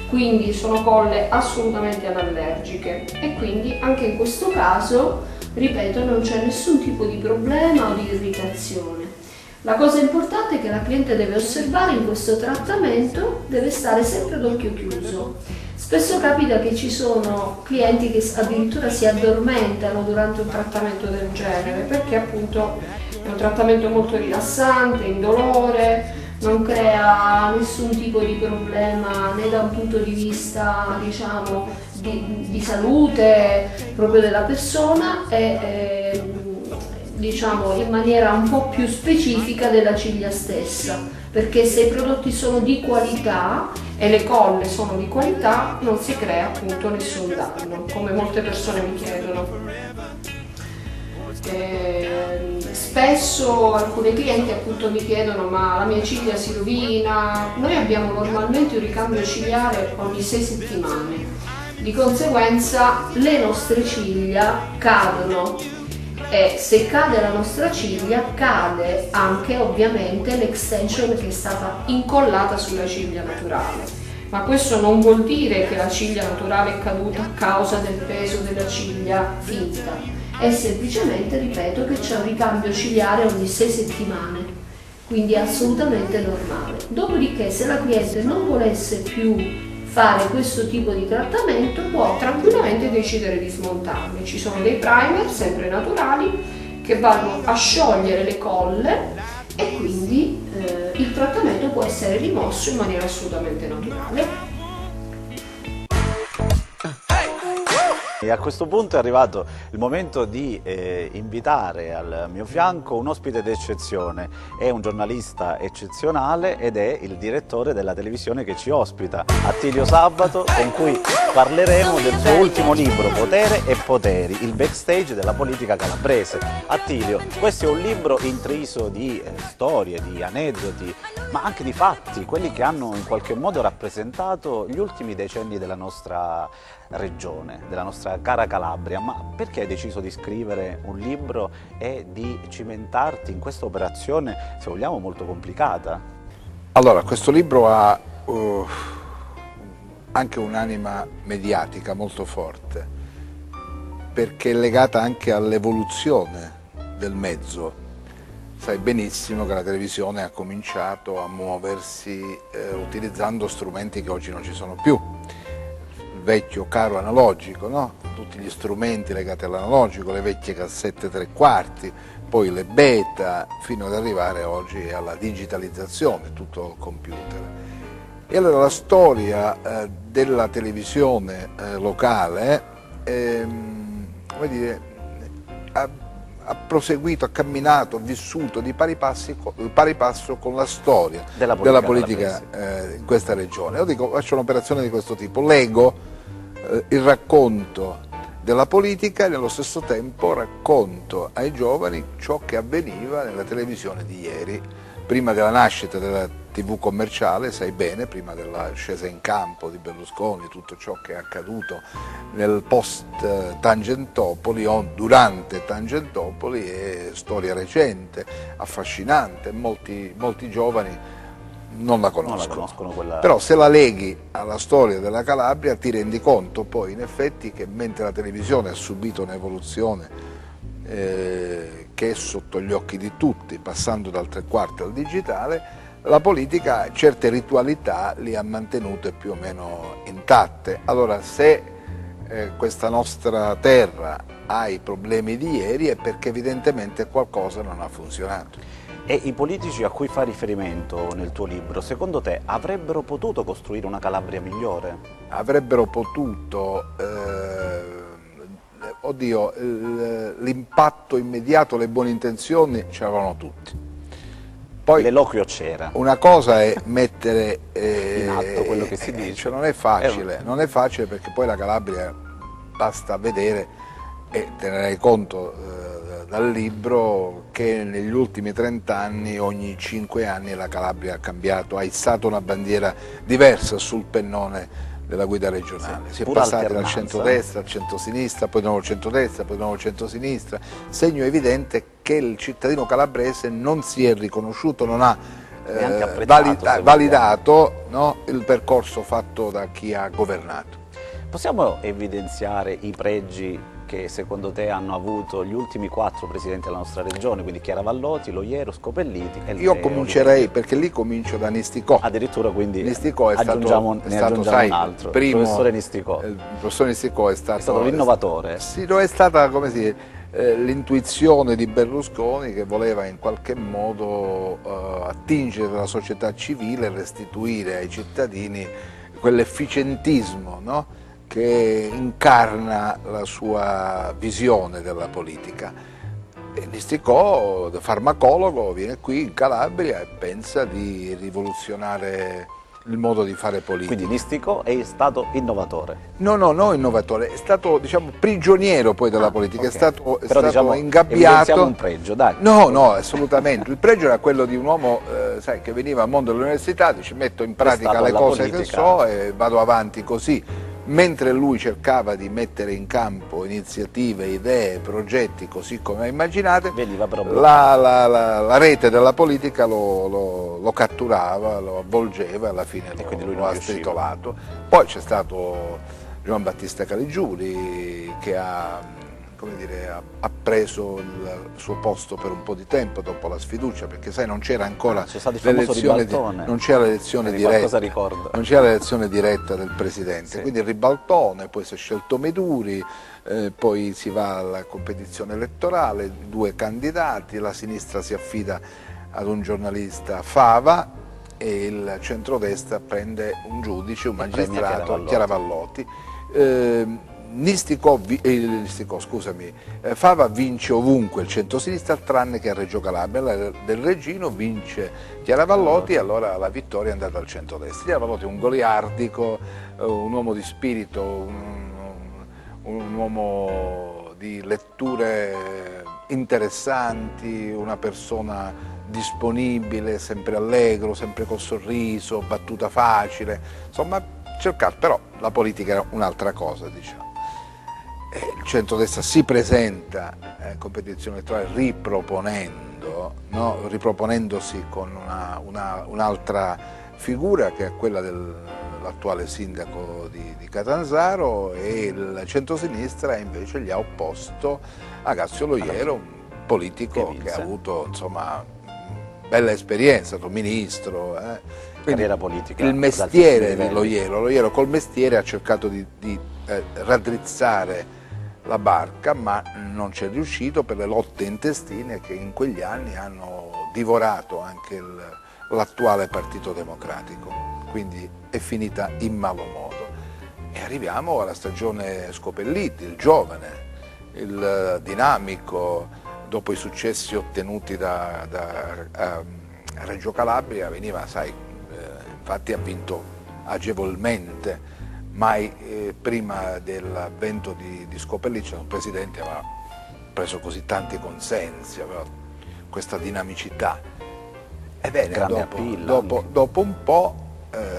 quindi sono colle assolutamente anallergiche e quindi anche in questo caso, ripeto, non c'è nessun tipo di problema o di irritazione. La cosa importante è che la cliente deve osservare in questo trattamento, deve stare sempre d'occhio chiuso. Spesso capita che ci sono clienti che addirittura si addormentano durante un trattamento del genere, perché appunto è un trattamento molto rilassante, indolore, non crea nessun tipo di problema né da un punto di vista diciamo di salute proprio della persona e diciamo in maniera un po' più specifica della ciglia stessa, perché se i prodotti sono di qualità e le colle sono di qualità non si crea appunto nessun danno, come molte persone mi chiedono. Spesso alcuni clienti appunto mi chiedono ma la mia ciglia si rovina. Noi abbiamo normalmente un ricambio cigliare ogni 6 settimane, di conseguenza le nostre ciglia cadono e se cade la nostra ciglia cade anche ovviamente l'extension che è stata incollata sulla ciglia naturale. Ma questo non vuol dire che la ciglia naturale è caduta a causa del peso della ciglia finta, è semplicemente, ripeto, che c'è un ricambio cigliare ogni 6 settimane, quindi è assolutamente normale. Dopodiché se la cliente non volesse più fare questo tipo di trattamento può tranquillamente decidere di smontarli. Ci sono dei primer sempre naturali che vanno a sciogliere le colle e quindi il trattamento può essere rimosso in maniera assolutamente naturale. E a questo punto è arrivato il momento di invitare al mio fianco un ospite d'eccezione. È un giornalista eccezionale ed è il direttore della televisione che ci ospita, Attilio Sabato, con cui parleremo del suo ultimo libro, Potere e Poteri, il backstage della politica calabrese. Attilio, questo è un libro intriso di storie, di aneddoti, ma anche di fatti, quelli che hanno in qualche modo rappresentato gli ultimi decenni della nostra regione, della nostra cara Calabria. Ma perché hai deciso di scrivere un libro e di cimentarti in questa operazione, se vogliamo, molto complicata? Allora, questo libro ha anche un'anima mediatica molto forte, perché è legata anche all'evoluzione del mezzo. Sai benissimo che la televisione ha cominciato a muoversi utilizzando strumenti che oggi non ci sono più. Il vecchio caro analogico, no? Tutti gli strumenti legati all'analogico, le vecchie cassette 3/4, poi le beta, fino ad arrivare oggi alla digitalizzazione, tutto il computer. E allora la storia della televisione locale come dire, ha proseguito, ha camminato, ha vissuto di pari passo con la storia della politica in questa regione. Io dico, faccio un'operazione di questo tipo, leggo il racconto della politica e nello stesso tempo racconto ai giovani ciò che avveniva nella televisione di ieri, prima della nascita della TV commerciale, sai bene, prima della scesa in campo di Berlusconi, tutto ciò che è accaduto nel post Tangentopoli o durante Tangentopoli è storia recente, affascinante, molti giovani non la conoscono, però se la leghi alla storia della Calabria ti rendi conto poi in effetti che mentre la televisione ha subito un'evoluzione che è sotto gli occhi di tutti, passando dal 3/4 al digitale, la politica certe ritualità li ha mantenute più o meno intatte. Allora se questa nostra terra ha i problemi di ieri è perché evidentemente qualcosa non ha funzionato. E i politici a cui fa riferimento nel tuo libro, secondo te, avrebbero potuto costruire una Calabria migliore? Avrebbero potuto, oddio, l'impatto immediato, le buone intenzioni c'erano tutti. Poi l'eloquio c'era. Una cosa è mettere in atto quello che si dice. Cioè non è facile perché poi la Calabria basta vedere e tenerai conto dal libro che negli ultimi 30 anni, ogni 5 anni la Calabria ha cambiato, ha issato una bandiera diversa sul pennone della guida regionale. Si è passati dal centrodestra al centrosinistra, poi di nuovo centrodestra, poi di nuovo centrosinistra, segno evidente che il cittadino calabrese non si è riconosciuto, non ha validato, no, il percorso fatto da chi ha governato. Possiamo evidenziare i pregi che secondo te hanno avuto gli ultimi 4 presidenti della nostra regione, quindi Chiara Valloti, Loiero, Scopelliti e Io comincerei, perché lì comincio da Nisticò. Addirittura, quindi Nisticò è aggiungiamo sai, un altro, il professore Nisticò. Il professor Nisticò è stato l'innovatore. Sì, è stata, come si dice, l'intuizione di Berlusconi che voleva in qualche modo attingere la società civile e restituire ai cittadini quell'efficientismo, no? Che incarna la sua visione della politica. E Nisticò, da farmacologo, viene qui in Calabria e pensa di rivoluzionare il modo di fare politica. Quindi Nisticò è stato innovatore? No, innovatore, è stato, diciamo, prigioniero poi della politica, okay. è stato diciamo, ingabbiato. Un pregio, dai. No, assolutamente. Il pregio era quello di un uomo sai, che veniva al mondo dell'università, dice metto in pratica le cose che so e vado avanti così. Mentre lui cercava di mettere in campo iniziative, idee, progetti così come immaginate, la rete della politica lo catturava, lo avvolgeva e alla fine lo ha stritolato. Poi c'è stato Giovan Battista Caligiuri che ha preso il suo posto per un po' di tempo dopo la sfiducia, perché sai non c'era ancora l'elezione diretta del Presidente, sì. Quindi il ribaltone, poi si è scelto Meduri, poi si va alla competizione elettorale, 2 candidati, la sinistra si affida ad un giornalista Fava e il centrodestra prende un giudice, un magistrato, Chiara Valloti. Fava vince ovunque il centrosinistra tranne che a Reggio Calabria. Del Reggino vince Chiaravallotti e allora la vittoria è andata al centrodestra. Chiaravallotti è un goliardico, un uomo di spirito, un uomo di letture interessanti, una persona disponibile, sempre allegro, sempre col sorriso, battuta facile, insomma cercato, però la politica era un'altra cosa, diciamo. Il centrodestra si presenta in competizione elettorale riproponendosi con un'altra figura che è quella dell'attuale sindaco di Catanzaro, e il centrosinistra invece gli ha opposto Agazio Loiero, un politico che ha avuto insomma bella esperienza, è stato ministro. Carriera politica. Il mestiere di Loiero col mestiere ha cercato di raddrizzare la barca, ma non ci è riuscito per le lotte intestine che in quegli anni hanno divorato anche l'attuale Partito Democratico, quindi è finita in malo modo. E arriviamo alla stagione Scopelliti, il giovane, il dinamico, dopo i successi ottenuti da Reggio Calabria, veniva, infatti ha vinto agevolmente. Mai prima dell'avvento di Scopelliti un presidente aveva preso così tanti consensi, aveva questa dinamicità. Ebbene, dopo un po'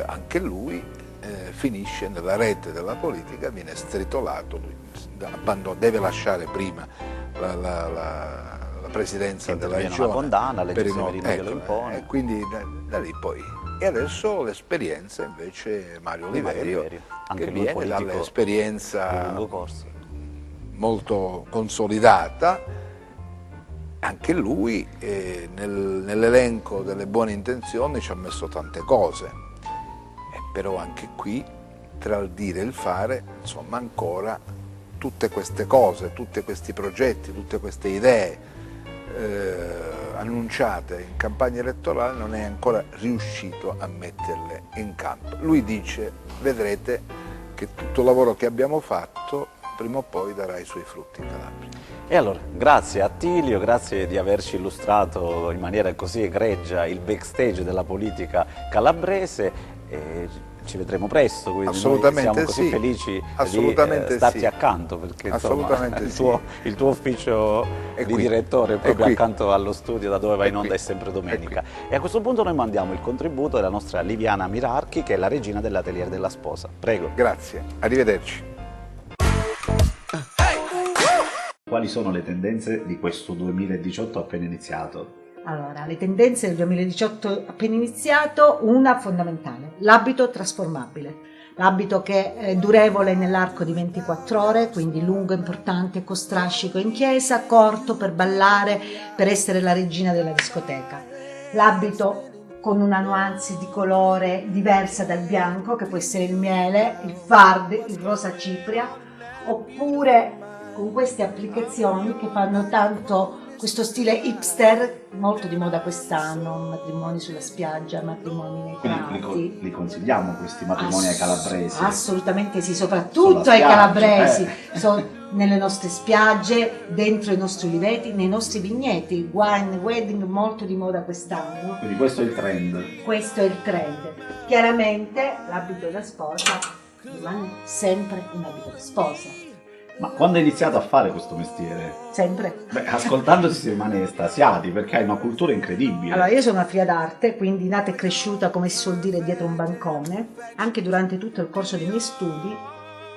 anche lui finisce nella rete della politica, viene stritolato, lui deve lasciare prima la presidenza della regione. Una condanna, legge Severino che lo impone. E quindi da lì poi. E adesso l'esperienza invece Mario Oliverio, che viene dall'esperienza molto consolidata, anche lui nell'elenco delle buone intenzioni ci ha messo tante cose, però anche qui tra il dire e il fare, insomma ancora tutte queste cose, tutti questi progetti, tutte queste idee annunciate in campagna elettorale non è ancora riuscito a metterle in campo. Lui dice: vedrete che tutto il lavoro che abbiamo fatto prima o poi darà i suoi frutti in Calabria. E allora, grazie Attilio, grazie di averci illustrato in maniera così egregia il backstage della politica calabrese. Ci vedremo presto, quindi noi siamo così felici di starti accanto, perché insomma, il tuo ufficio di direttore è proprio accanto allo studio da dove vai in onda, è sempre domenica. E a questo punto noi mandiamo il contributo della nostra Liviana Mirarchi, che è la regina dell'Atelier della Sposa. Prego. Grazie, arrivederci. Quali sono le tendenze di questo 2018 appena iniziato? Allora, le tendenze del 2018 appena iniziato, una fondamentale, l'abito trasformabile, l'abito che è durevole nell'arco di 24 ore, quindi lungo, importante, con strascico in chiesa, corto per ballare, per essere la regina della discoteca. L'abito con una nuance di colore diversa dal bianco, che può essere il miele, il fard, il rosa cipria, oppure con queste applicazioni che fanno tanto questo stile hipster, molto di moda quest'anno, matrimoni sulla spiaggia, matrimoni nei prati. Li consigliamo questi matrimoni ai calabresi? Assolutamente sì, soprattutto ai calabresi, nelle nostre spiagge, dentro i nostri uliveti, nei nostri vigneti, wine wedding, molto di moda quest'anno. Quindi questo è il trend? Questo è il trend. Chiaramente l'abito da sposa rimane sempre un abito da sposa. Ma quando hai iniziato a fare questo mestiere? Sempre. Beh, ascoltandoti si rimane estasiati, perché hai una cultura incredibile. Allora, io sono una figlia d'arte, quindi nata e cresciuta, come si suol dire, dietro un bancone. Anche durante tutto il corso dei miei studi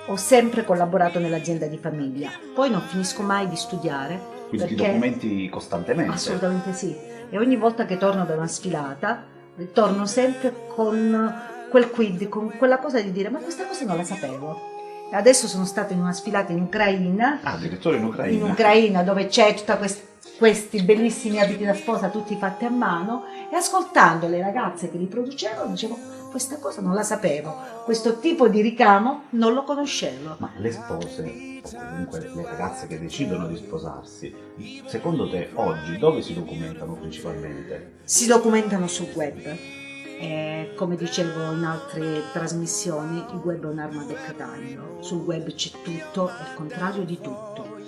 ho sempre collaborato nell'azienda di famiglia. Poi non finisco mai di studiare. Quindi ti documenti costantemente? Assolutamente sì. E ogni volta che torno da una sfilata, torno sempre con quel quid, con quella cosa di dire: ma questa cosa non la sapevo. Adesso sono stata in una sfilata in Ucraina. Ah, addirittura in Ucraina? In Ucraina, dove c'è tutti questi bellissimi abiti da sposa, tutti fatti a mano, e ascoltando le ragazze che li producevano, dicevo: questa cosa non la sapevo, questo tipo di ricamo non lo conoscevo. Ma le spose, o comunque le ragazze che decidono di sposarsi, secondo te oggi dove si documentano principalmente? Si documentano sul web. Come dicevo in altre trasmissioni, il web è un'arma a doppio taglio. Sul web c'è tutto e il contrario di tutto.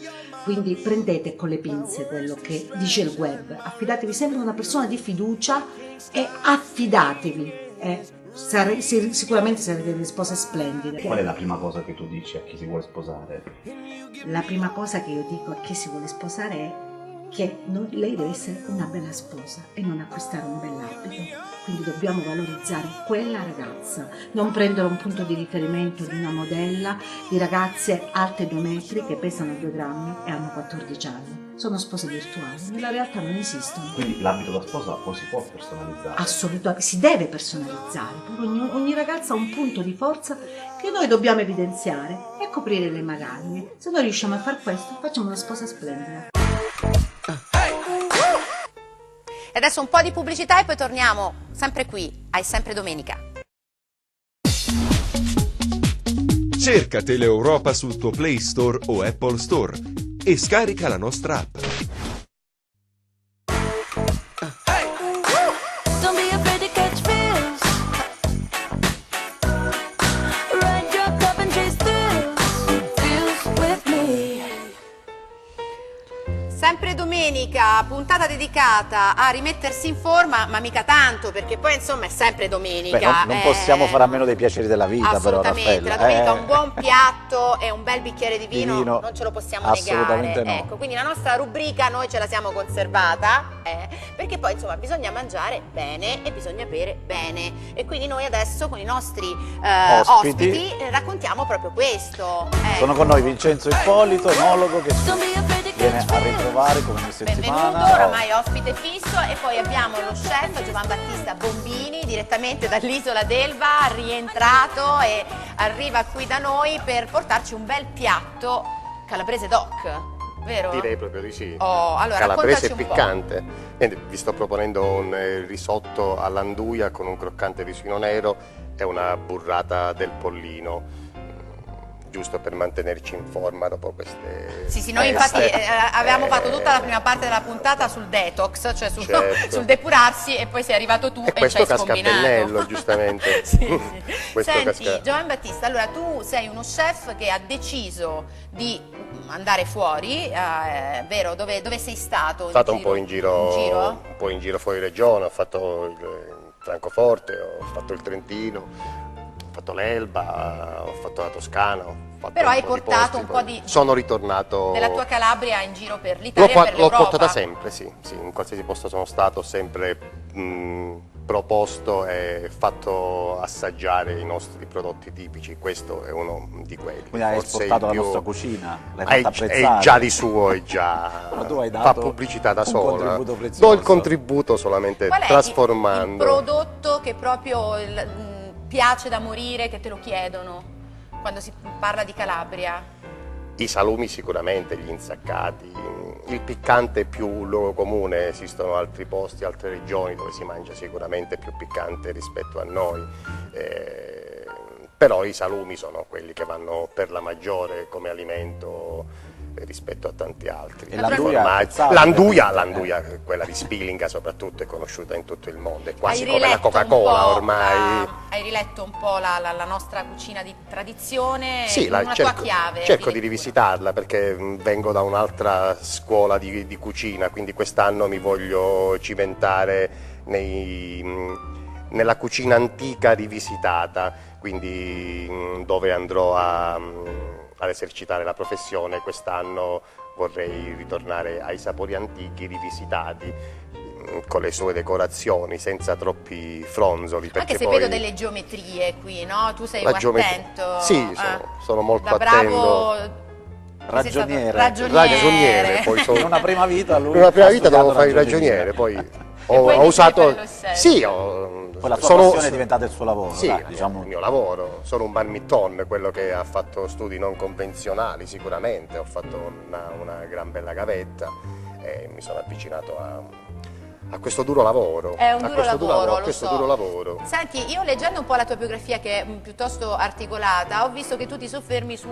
Quindi prendete con le pinze quello che dice il web, affidatevi sempre a una persona di fiducia e affidatevi. Sicuramente sarete delle spose splendide. Qual è la prima cosa che tu dici a chi si vuole sposare? La prima cosa che io dico a chi si vuole sposare è che lei deve essere una bella sposa e non acquistare un bell'abito. Quindi dobbiamo valorizzare quella ragazza, non prendere un punto di riferimento di una modella di ragazze alte 2 metri che pesano 2 grammi e hanno 14 anni. Sono spose virtuali, nella realtà non esistono. Quindi l'abito da sposa poi si può personalizzare? Assolutamente, si deve personalizzare. Ogni ragazza ha un punto di forza che noi dobbiamo evidenziare e coprire le magagne. Se noi riusciamo a far questo, facciamo una sposa splendida. E adesso un po' di pubblicità e poi torniamo sempre qui, a È sempre domenica. Cerca Teleeuropa sul tuo Play Store o Apple Store e scarica la nostra app. Don't be afraid to catch feels. Ride your cup and chase thrills with me. Sempre domenica, puntata dedicata a rimettersi in forma, ma mica tanto, perché poi insomma è sempre domenica. Beh, non possiamo fare a meno dei piaceri della vita, però, assolutamente, Raffaella. la domenica un buon piatto e un bel bicchiere di vino non ce lo possiamo assolutamente negare. no. Ecco, quindi la nostra rubrica noi ce la siamo conservata, perché poi insomma bisogna mangiare bene e bisogna bere bene. E quindi noi adesso con i nostri ospiti raccontiamo proprio questo. Sono con noi Vincenzo Ippolito, enologo, che viene a ritrovare come ogni settimana. Benvenuto, oramai ospite fisso, e poi abbiamo lo chef Giovan Battista Bombini, direttamente dall'isola d'Elba, rientrato e arriva qui da noi per portarci un bel piatto calabrese doc, vero? Direi proprio di sì. Allora, calabrese raccontaci un po'. piccante. Niente, vi sto proponendo un risotto all'anduia con un croccante risino nero e una burrata del pollino, giusto per mantenerci in forma dopo queste Sì, noi infatti avevamo fatto tutta la prima parte della puntata sul detox, cioè sul depurarsi, e poi sei arrivato tu e e questo ci hai casca a scombinato. pennello, giustamente. Senti, Giovan Battista, allora tu sei uno chef che ha deciso di andare fuori, vero? Dove sei stato? Ho fatto un po' in giro fuori regione, ho fatto il Francoforte, ho fatto il Trentino, ho fatto l'Elba, ho fatto la Toscana, ho fatto però hai po' di portato posti, un po' di sono ritornato della tua Calabria in giro per l'Italia e per l'ho l'Europa. portata sempre, sì, in qualsiasi posto sono stato, ho sempre proposto e fatto assaggiare i nostri prodotti tipici, questo è uno di quelli. Quindi hai Forse esportato la il più- nostra cucina, l'hai fatta è apprezzare. già di suo, è già Però tu hai fa dato pubblicità da un sola. contributo prezioso. Do il contributo solamente Qual è trasformando. il prodotto che proprio piace da morire, che te lo chiedono quando si parla di Calabria? I salumi sicuramente, gli insaccati, il piccante è più un luogo comune, esistono altri posti, altre regioni dove si mangia sicuramente più piccante rispetto a noi, però i salumi sono quelli che vanno per la maggiore come alimento rispetto a tanti altri. E l'anduia? L'anduia, quella di Spilinga soprattutto, è conosciuta in tutto il mondo, è quasi come la Coca-Cola ormai. Hai riletto un po' la nostra cucina di tradizione, Sì, una tua chiave? cerco di rivisitarla perché vengo da un'altra scuola di cucina, quindi quest'anno mi voglio cimentare nella cucina antica rivisitata, quindi dove andrò ad esercitare la professione. Quest'anno vorrei ritornare ai sapori antichi rivisitati, con le sue decorazioni, senza troppi fronzoli. Anche se poi vedo delle geometrie qui, no? Tu sei la attento. Sì, sono molto da bravo attento. Ragioniere. Poi sono... In una prima vita lui In una prima vita ha dovevo studiato fare il ragioniere, poi poi ho usato... quello sei. Sì, Poi la sua passione è diventata il suo lavoro. Sì, dai, diciamo. il mio lavoro. Sono un badminton, quello che ha fatto studi non convenzionali sicuramente, ho fatto una gran bella gavetta e mi sono avvicinato a questo duro lavoro. È un duro lavoro, lo so. Duro lavoro. Senti, io leggendo un po' la tua biografia, che è piuttosto articolata, ho visto che tu ti soffermi su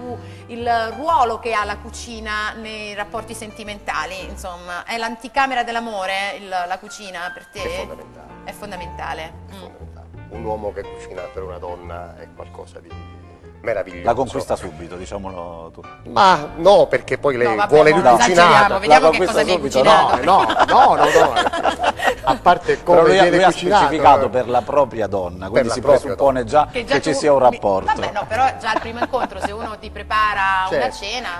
il ruolo che ha la cucina nei rapporti sentimentali, insomma. È l'anticamera dell'amore, la cucina per te? È fondamentale. È fondamentale. un uomo che cucina per una donna è qualcosa di meraviglioso. La conquista subito, diciamolo tu. Ma no, perché poi lei No, vuole non ricucinare. esageriamo, vediamo che cosa mi hai cucinato. No. A parte come Però lui viene ha cucinato. specificato per la propria donna, quindi la si propria presuppone già che ci tu sia un rapporto. Vabbè, no, però già al primo incontro, se uno ti prepara una Certo. cena,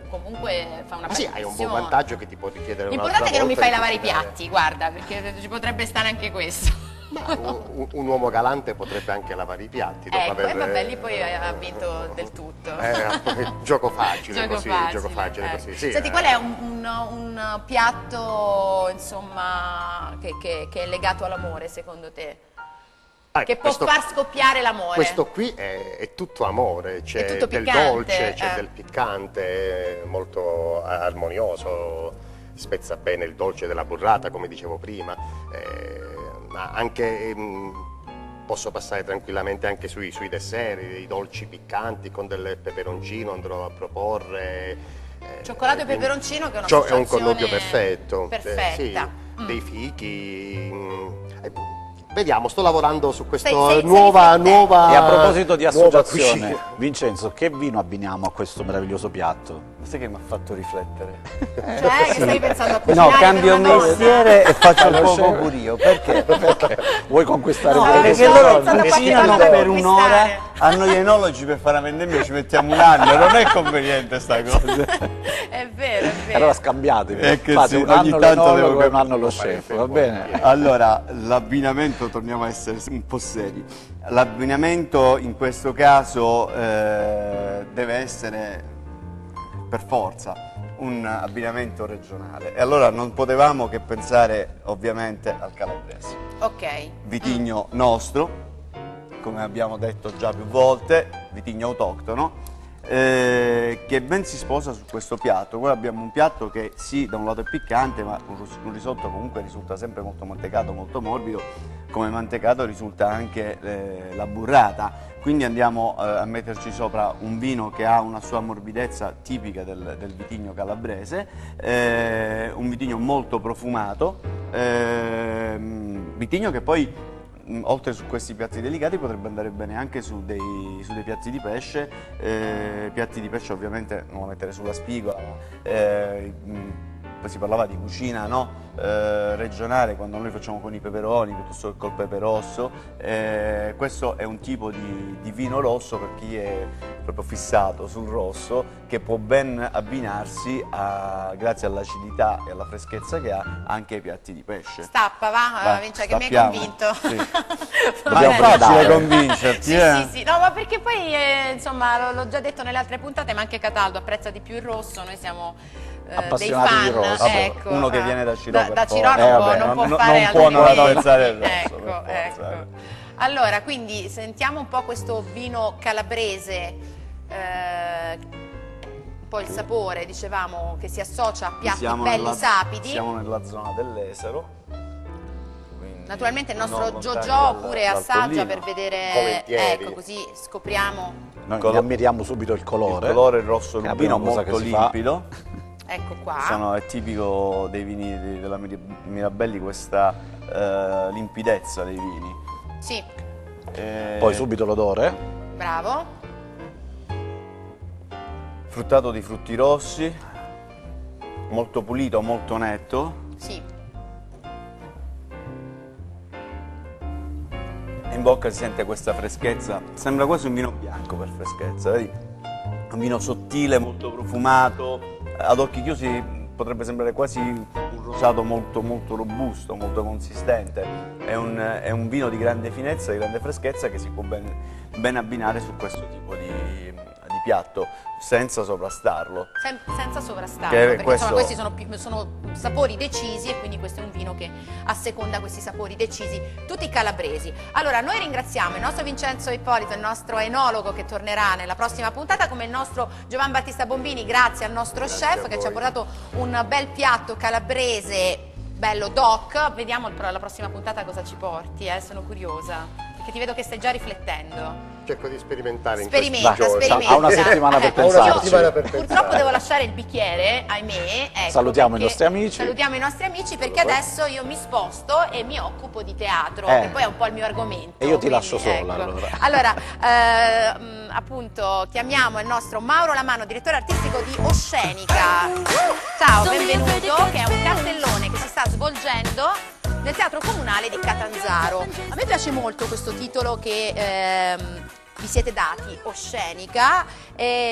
comunque fa una Ma bella sì, hai un buon impressione. vantaggio che ti può richiedere L'importante è che non mi un'altra fai volta lavare i di piatti, guarda, perché ci potrebbe stare anche questo. un uomo galante potrebbe anche lavare i piatti dopo Ecco, aver... e vabbè, lì poi ha vinto del tutto. Gioco facile Gioco così, facile, gioco facile così. Sì, Senti, qual è un piatto, insomma, che è legato all'amore, secondo te? Che può far scoppiare l'amore? Questo qui è tutto amore, c'è tutto del piccante, dolce, c'è del piccante, molto armonioso, spezza bene il dolce della burrata, come dicevo prima, ma anche posso passare tranquillamente anche sui dessert, i dolci piccanti con del peperoncino andrò a proporre. Cioccolato e peperoncino, che è una È un connubio perfetto. perfetta. Sì, dei fichi. Vediamo, sto lavorando su questa Sei nuova. E a proposito di nuova associazione, cucina. Vincenzo, che vino abbiniamo a questo meraviglioso piatto? Sai che mi ha fatto riflettere? Cioè, che stai pensando a cucinare No, cambio per una donna? mestiere e faccio il Lo fuoco scemo. pure io. Perché? Vuoi conquistare No, pure perché questo? loro pensando cucinano qualche per cosa da un'ora, a noi enologi per fare la vendemmia ci mettiamo un anno, non è conveniente sta cosa. È vero, è vero. Allora scambiatevi, È che fate sì, un ogni anno tanto l'enologo devo e un anno lo chef, va bene? Allora, l'abbinamento, torniamo a essere un po' seri, l'abbinamento in questo caso deve essere per forza un abbinamento regionale e allora non potevamo che pensare ovviamente al calabrese. Ok. Vitigno nostro, come abbiamo detto già più volte, vitigno autoctono, che ben si sposa su questo piatto. Qua abbiamo un piatto che sì, da un lato è piccante, ma un risotto comunque risulta sempre molto mantecato, molto morbido, come mantecato risulta anche la burrata. Quindi andiamo a metterci sopra un vino che ha una sua morbidezza tipica del vitigno calabrese, un vitigno molto profumato, vitigno che poi oltre su questi piatti delicati potrebbe andare bene anche su dei piatti di pesce ovviamente non lo mettere sulla spigola, poi si parlava di cucina, no? Regionale, quando noi facciamo con i peperoni piuttosto che col pepe rosso. Questo è un tipo di vino rosso per chi è proprio fissato sul rosso, che può ben abbinarsi grazie all'acidità e alla freschezza che ha anche ai piatti di pesce. Stappa, va, Vai, Vince, che mi hai stappiamo. convinto. Sì. Va Ma è bene. facile convincerti, Sì, no, ma perché poi, insomma, l'ho già detto nelle altre puntate, ma anche Cataldo apprezza di più il rosso, noi siamo dei Appassionati fan. di rosso. Ecco, Uno che viene da Ciro, da Ciro non può fare non può non altrimenti. apprezzare il rosso. Ecco, per forza. ecco. Allora, quindi sentiamo un po' questo vino calabrese, un po' il sapore, dicevamo, che si associa a piatti belli sapidi. Siamo nella zona dell'Esero. Naturalmente il nostro non Giorgio lontani pure dall'Altollino. assaggia per vedere, Volentieri. ecco, così scopriamo. Noi ne ammiriamo subito il colore. Il colore rosso che è la rubino prima cosa molto che si fa. limpido. Ecco qua. È tipico dei vini della Mirabelli questa limpidezza dei vini. Sì, Poi subito l'odore. bravo. Fruttato di frutti rossi, molto pulito, molto netto. Sì. In bocca si sente questa freschezza, sembra quasi un vino bianco per freschezza, vedi? Un vino sottile, molto profumato, ad occhi chiusi potrebbe sembrare quasi un rosato molto, molto robusto, molto consistente. È un vino di grande finezza, di grande freschezza che si può ben abbinare su questo tipo di piatto, senza sovrastarlo. Senza sovrastarlo, Che perché questo- insomma, questi sono sapori decisi e quindi questo è un vino che asseconda questi sapori decisi, tutti calabresi. Allora, noi ringraziamo il nostro Vincenzo Ippolito, il nostro enologo che tornerà nella prossima puntata, come il nostro Giovan Battista Bombini, grazie al nostro chef che ci ha portato un bel piatto calabrese, bello doc. Vediamo la prossima puntata cosa ci porti, sono curiosa. Perché che ti vedo che stai già riflettendo. Cerco di sperimentare Sperimenta, in questi giorni. sperimenta. Ha una settimana per pensarci. Purtroppo devo lasciare il bicchiere, ahimè. Ecco, Salutiamo i perché nostri amici. Salutiamo i nostri amici perché adesso io mi sposto e mi occupo di teatro, Eh. che poi è un po' il mio argomento. E io ti quindi, lascio sola, ecco. allora. Allora, appunto, chiamiamo il nostro Mauro Lamano, direttore artistico di Oscenica. Ciao, benvenuto, che è un cartellone che si sta svolgendo nel Teatro Comunale di Catanzaro. A me piace molto questo titolo che vi siete dati, Oscenica,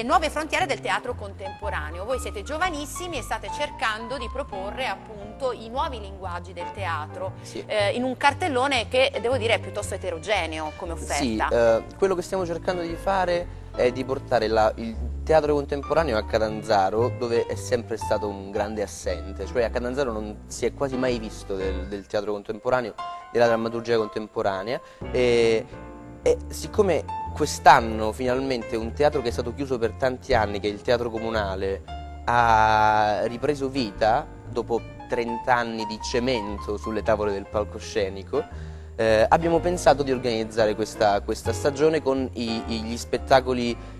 nuove frontiere del teatro contemporaneo. Voi siete giovanissimi e state cercando di proporre appunto i nuovi linguaggi del teatro in un cartellone che devo dire è piuttosto eterogeneo come offerta. Sì, quello che stiamo cercando di fare è di portare il teatro contemporaneo a Catanzaro, dove è sempre stato un grande assente, cioè a Catanzaro non si è quasi mai visto del teatro contemporaneo, della drammaturgia contemporanea e siccome quest'anno finalmente un teatro che è stato chiuso per tanti anni, che è il Teatro Comunale, ha ripreso vita dopo 30 anni di cemento sulle tavole del palcoscenico, abbiamo pensato di organizzare questa stagione con gli spettacoli,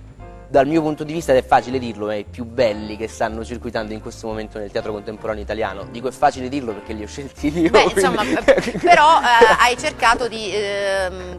dal mio punto di vista, ed è facile dirlo, i più belli che stanno circuitando in questo momento nel teatro contemporaneo italiano. Dico è facile dirlo perché li ho scelti io. Beh, insomma, però hai cercato di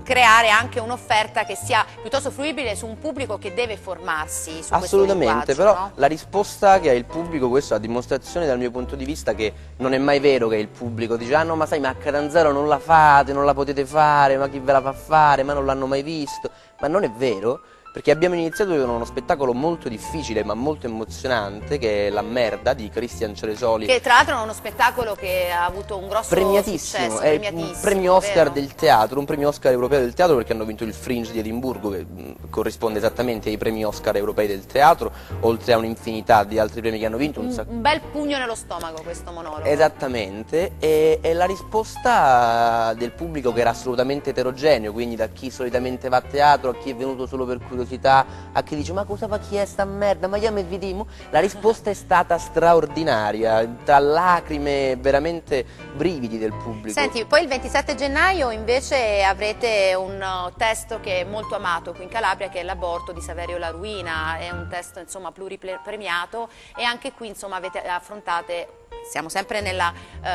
creare anche un'offerta che sia piuttosto fruibile su un pubblico che deve formarsi su Assolutamente, questo però linguaggio, no? la risposta che ha il pubblico, questo a dimostrazione dal mio punto di vista che non è mai vero che il pubblico dice ah no ma sai ma a Catanzaro non la fate, non la potete fare, ma chi ve la fa fare, ma non l'hanno mai visto, ma non è vero. Perché abbiamo iniziato con uno spettacolo molto difficile ma molto emozionante che è La Merda di Christian Ceresoli. Che tra l'altro è uno spettacolo che ha avuto un grosso Premiatissimo, successo, è un premio Oscar vero? del teatro, un premio Oscar europeo del teatro perché hanno vinto il Fringe di Edimburgo che corrisponde esattamente ai premi Oscar europei del teatro, oltre a un'infinità di altri premi che hanno vinto. Un bel pugno nello stomaco questo monologo. Esattamente, e la risposta del pubblico che era assolutamente eterogeneo, quindi da chi solitamente va a teatro, a chi è venuto solo per curiosità, a chi dice ma cosa fa chi è sta merda, ma io mi vediamo, la risposta è stata straordinaria, tra lacrime, veramente brividi del pubblico. Senti, poi il 27 gennaio invece avrete un testo che è molto amato qui in Calabria, che è L'aborto di Saverio La Ruina, è un testo insomma pluripremiato e anche qui insomma avete affrontate, siamo sempre nel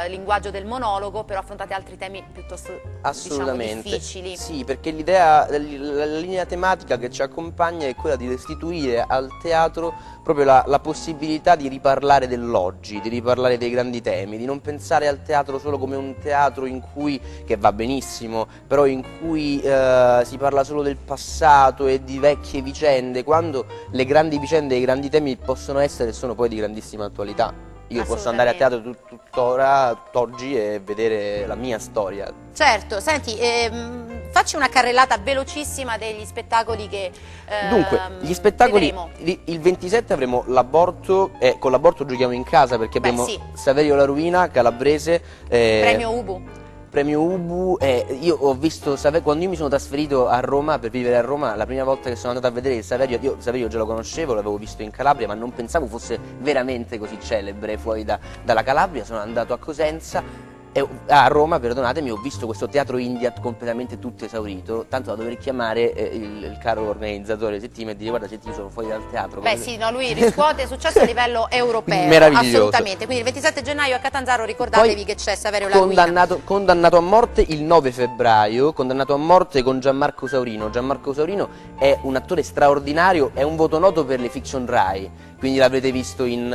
linguaggio del monologo, però affrontate altri temi piuttosto Assolutamente, diciamo, difficili. sì, perché l'idea, la linea tematica che ci accompagna è quella di restituire al teatro proprio la possibilità di riparlare dell'oggi, di riparlare dei grandi temi, di non pensare al teatro solo come un teatro in cui, che va benissimo, però in cui si parla solo del passato e di vecchie vicende, quando le grandi vicende e i grandi temi possono essere e sono poi di grandissima attualità. Io posso andare a teatro tuttora, tutt'oggi, e vedere la mia storia. Certo, senti, facci una carrellata velocissima degli spettacoli che Dunque, gli spettacoli, vedremo. il 27 avremo L'aborto, e con L'aborto giochiamo in casa perché abbiamo sì. Saverio La Ruina, calabrese. Premio Ubu. Premio Ubu, io ho visto quando io mi sono trasferito a Roma per vivere a Roma, la prima volta che sono andato a vedere Saverio, io Saverio già lo conoscevo, l'avevo visto in Calabria, ma non pensavo fosse veramente così celebre fuori dalla Calabria. Sono andato a Cosenza, a Roma, perdonatemi, ho visto questo teatro Indiat completamente tutto esaurito, tanto da dover chiamare il caro organizzatore Settima e dire guarda Settima, io sono fuori dal teatro. Beh sì, no, lui riscuote successo a livello europeo, Meraviglioso. assolutamente, quindi il 27 gennaio a Catanzaro ricordatevi Poi, che c'è Saverio La Ruina. condannato a morte il 9 febbraio, condannato a morte con Gianmarco Saurino. Gianmarco Saurino è un attore straordinario, è un voto noto per le fiction Rai, quindi l'avrete visto in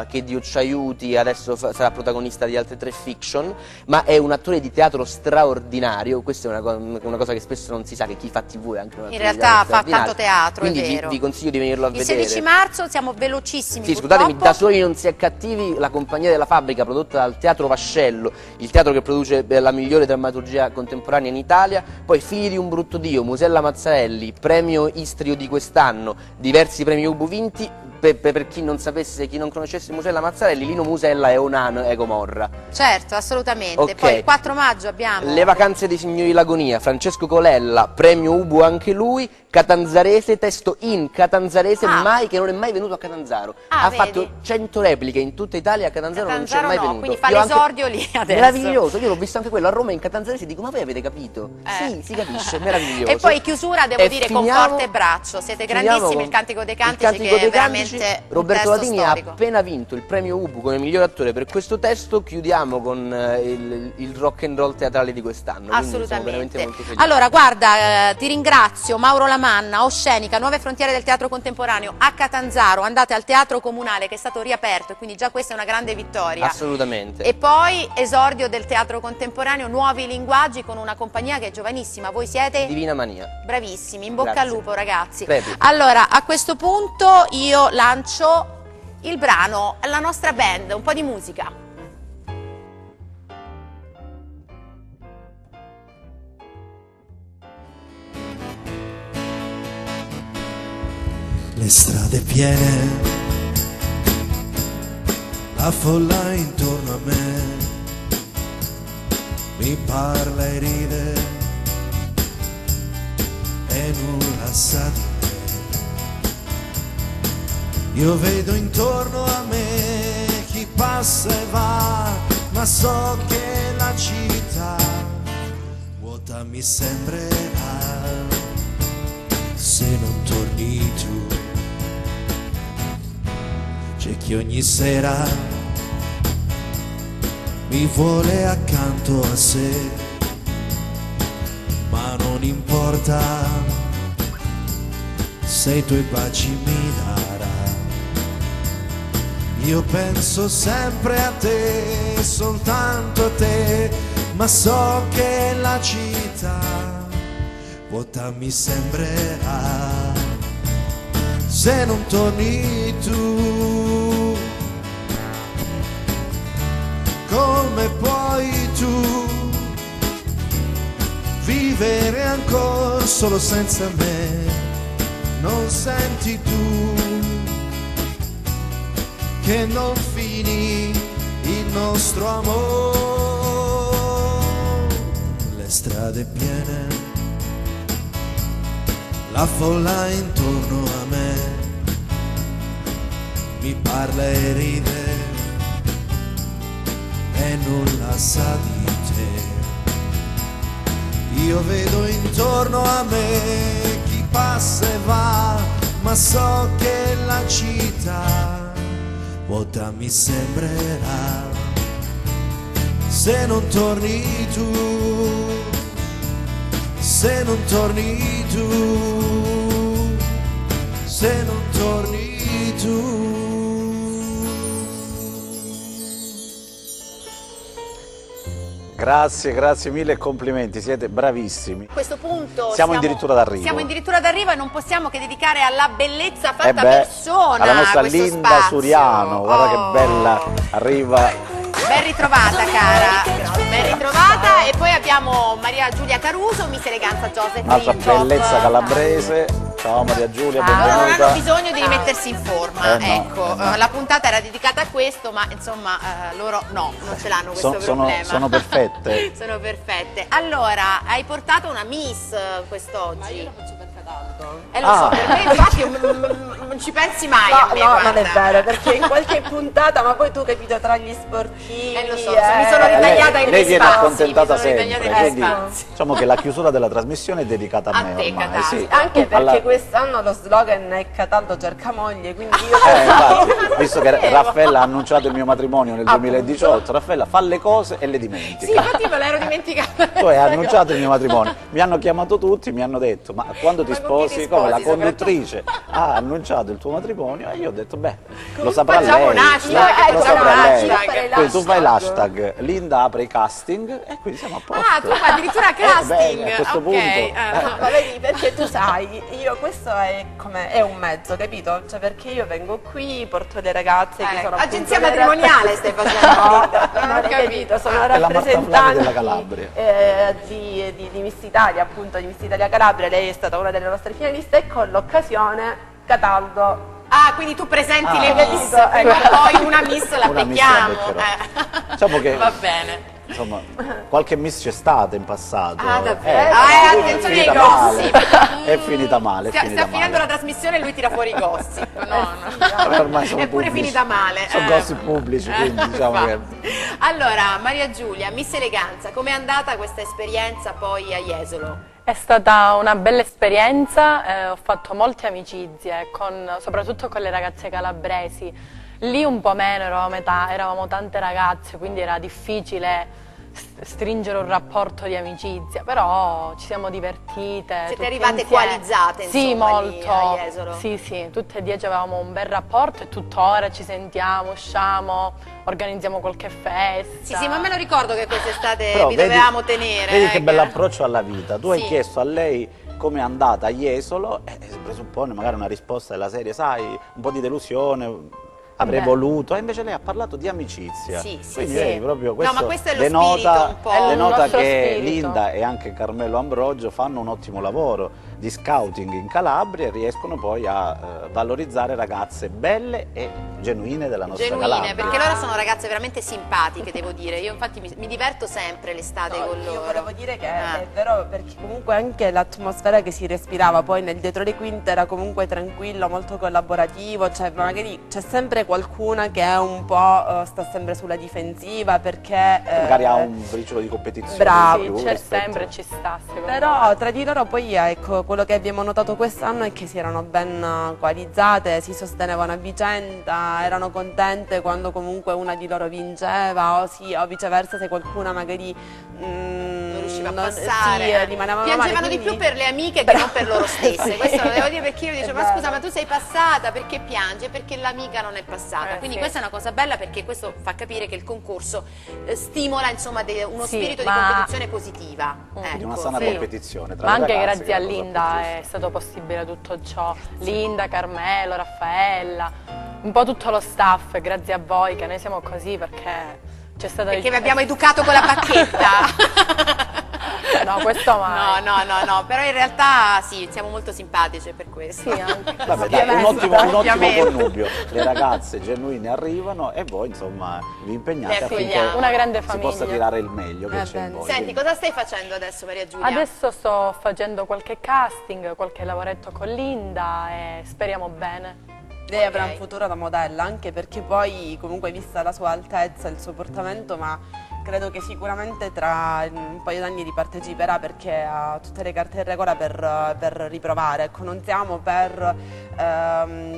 Che Dio ci aiuti, adesso sarà protagonista di altre 3 fiction, ma è un attore di teatro straordinario. Questa è una cosa che spesso non si sa, che chi fa TV è anche un attore In realtà fa tanto teatro, quindi è vero. vi consiglio di venirlo a Il vedere. 16 marzo siamo velocissimi. Sì, purtroppo. scusatemi, Da soli non si è cattivi, la compagnia della fabbrica prodotta dal Teatro Vascello, il teatro che produce la migliore drammaturgia contemporanea in Italia, poi Figli di un brutto Dio, Musella Mazzarelli, premio Istrio di quest'anno, diversi premi Ubu vinti, per chi non sapesse, chi non conoscesse il Musella Mazzarelli, Lino Musella è Onano e Gomorra. Certo, assolutamente. Ok. Poi il 4 maggio abbiamo... Le vacanze dei signori Lagonia, Francesco Colella, premio Ubu anche lui, catanzarese, testo in catanzarese, mai che non è mai venuto a Catanzaro. Ha vedi? fatto 100 repliche in tutta Italia, a Catanzaro non c'è mai venuto. Quindi fa Io anche- l'esordio lì adesso. Meraviglioso, io l'ho visto anche quello a Roma in catanzarese e dico, ma voi avete capito? Sì, si capisce, meraviglioso. E poi chiusura, devo E dire, con finiamo- forte braccio. Siete finiamo grandissimi, con il Cantico dei il Cantici, Cantico che dei è Cantici. veramente un Roberto testo Latini storico. ha appena vinto il premio Ubu come miglior attore per questo testo. Chiudiamo con il rock and roll teatrale di quest'anno. Quindi siamo veramente Assolutamente. molto felici. Allora, guarda, ti ringrazio, Mauro Lamanna, Oscenica, Nuove Frontiere del Teatro Contemporaneo a Catanzaro. Andate al Teatro Comunale che è stato riaperto, quindi già questa è una grande vittoria. Assolutamente. E poi esordio del Teatro Contemporaneo, Nuovi Linguaggi, con una compagnia che è giovanissima. Voi siete Divina Mania. bravissimi, in bocca Grazie. al lupo ragazzi. Prego. Allora, a questo punto io lancio il brano, la nostra band, un po' di musica. Le strade piene, la folla intorno a me, mi parla e ride e nulla sa di me. Io vedo intorno a me chi passa e va, ma so che la città vuota mi sembrerà se non torni tu. C'è chi ogni sera mi vuole accanto a sé, ma non importa se i tuoi baci mi darà. Io penso sempre a te, soltanto a te, ma so che la città vuota mi sembrerà se non torni tu. Come puoi tu vivere ancora solo senza me? Non senti tu che non finì il nostro amore? Le strade piene, la folla intorno a me, mi parla e ride e nulla sa di te. Io vedo intorno a me chi passa e va, ma so che la città vuota mi sembrerà se non torni tu, se non torni tu, se non torni tu. Grazie, grazie mille e complimenti, siete bravissimi. A questo punto Siamo addirittura d'arrivo. Siamo addirittura d'arrivo e non possiamo che dedicare alla bellezza fatta beh, persona alla nostra questo Linda spazio. Suriano, guarda che bella, arriva. Ben ritrovata cara, ben ritrovata. E poi abbiamo Maria Giulia Caruso, Miss Eleganza Joseph Un'altra Rinjob. bellezza calabrese. Ciao Maria Giulia, Non benvenuta. hanno bisogno di rimettersi in forma, no, ecco, la puntata era dedicata a questo, ma insomma loro no, non ce l'hanno questo problema. Sono perfette. Sono perfette. Allora, hai portato una Miss quest'oggi? Ma io la faccio per Cataldo. Lo so, per me infatti non ci pensi mai a me, No, guarda. non è vero, perché in qualche puntata, ma poi tu capito, tra gli sportivi... Lo so, mi sono ritagliata in Lei dei viene spazi, accontentata mi sono sempre, ritagliata in quindi dei spazi. diciamo che la chiusura della trasmissione è dedicata a me te, ormai. Cataldo. Sì. Anche perché Alla- quest'anno lo slogan è Cataldo cerca moglie, quindi io... infatti, visto che Raffaella ha annunciato il mio matrimonio nel 2018, Raffaella fa le cose e le dimentica. Sì, infatti me l'ero dimenticata. Tu hai annunciato il mio matrimonio, mi hanno chiamato tutti, mi hanno detto ma quando ti sposi? Come la conduttrice ha annunciato il tuo matrimonio e io ho detto beh, lo saprà facciamo lei, un hashtag, lo facciamo saprà un lei. hashtag. Quindi tu fai l'hashtag, Linda apre i casting e quindi siamo a posto. Ah, tu fai addirittura casting. Beh, a questo ok. punto. Ma vedi, perché tu sai, io questo è un mezzo, capito? Cioè perché io vengo qui, porto le ragazze che sono Agenzia appunto matrimoniale stai facendo. non ho capito, sono È la Marta Flavia rappresentanti della Calabria. di Miss Italia, appunto di Miss Italia Calabria, lei è stata una delle nostre finaliste e con l'occasione Cataldo Ah, quindi tu presenti le miss, prima o poi una miss la becchiamo. Diciamo che Va bene. insomma, qualche miss c'è stata in passato. Ah, davvero? Attenzione ai gossip. È finita male. Sta finendo la trasmissione e lui tira fuori i gossip. Ormai sono È pure pubblici. finita male. Sono gossip pubblici, quindi diciamo che... Allora, Maria Giulia, Miss Eleganza, com'è andata questa esperienza poi a Jesolo? È stata una bella esperienza, ho fatto molte amicizie, soprattutto con le ragazze calabresi. Lì un po' meno, eravamo tante ragazze, quindi era difficile stringere un rapporto di amicizia, però ci siamo divertite. Siete arrivate coalizzate, sì, insomma, molto. lì a Jesolo? Sì, tutte e 10 avevamo un bel rapporto e tuttora ci sentiamo, usciamo, organizziamo qualche festa. Sì, ma me lo ricordo che quest'estate Però vi dovevamo tenere. Vedi che bell'approccio alla vita. Tu hai Sì. chiesto a lei come è andata a Jesolo e si presuppone magari una risposta della serie, sai, un po' di delusione, avrei voluto, e invece lei ha parlato di amicizia. Sì, Quindi sì. lei proprio No, questo ma questo è lo denota, spirito un po'. È il denota nostro che spirito. Linda e anche Carmelo Ambrogio fanno un ottimo lavoro di scouting in Calabria e riescono poi a valorizzare ragazze belle e genuine della nostra Calabria. Perché loro sono ragazze veramente simpatiche, devo dire. Io infatti mi diverto sempre l'estate con loro. Io volevo dire che è vero, perché comunque anche l'atmosfera che si respirava poi nel dietro le quinte era comunque tranquillo, molto collaborativo, cioè magari c'è sempre qualcuna che è un po' sta sempre sulla difensiva perché Magari ha un briciolo di competizione. bravo, in più c'è rispetto- sempre, ci sta, secondo me. però tra di loro poi ecco, quello che abbiamo notato quest'anno è che si erano ben coalizzate, si sostenevano a vicenda, erano contente quando comunque una di loro vinceva o viceversa se qualcuna magari Non riusciva a passare. rimaneva Piangevano male, di quindi- più per le amiche che non per loro stesse. Sì. Questo lo devo dire perché io dicevo, È ma vero. scusa, ma tu sei passata, perché piangi? Perché l'amica non è passata. Quindi sì. questa è una cosa bella perché questo fa capire che il concorso stimola insomma uno Sì, spirito di ma- competizione positiva. Di una Ecco. sana Sì. competizione tra Ma le anche ragazze, grazie che a è la cosa Linda è stato possibile tutto ciò. Linda, Carmelo, Raffaella, un po' tutto lo staff, grazie a voi che noi siamo così perché c'è stata... Perché vi abbiamo educato con la bacchetta. No, questo mai. No, però in realtà sì, siamo molto simpatici per questo. Sì, anche. Vabbè, dai, un ottimo Ovviamente. connubio. Le ragazze genuine arrivano e voi insomma vi impegnate Le affinché accogliamo. Una grande si famiglia. possa tirare il meglio che c'è in voi. Senti, Quindi- cosa stai facendo adesso, Maria Giulia? Adesso sto facendo qualche casting, qualche lavoretto con Linda e speriamo bene. Lei avrà un futuro da modella, anche perché poi comunque vista la sua altezza, il suo portamento, ma credo che sicuramente tra un paio d'anni riparteciperà perché ha tutte le carte in regola per riprovare. Ecco, non siamo per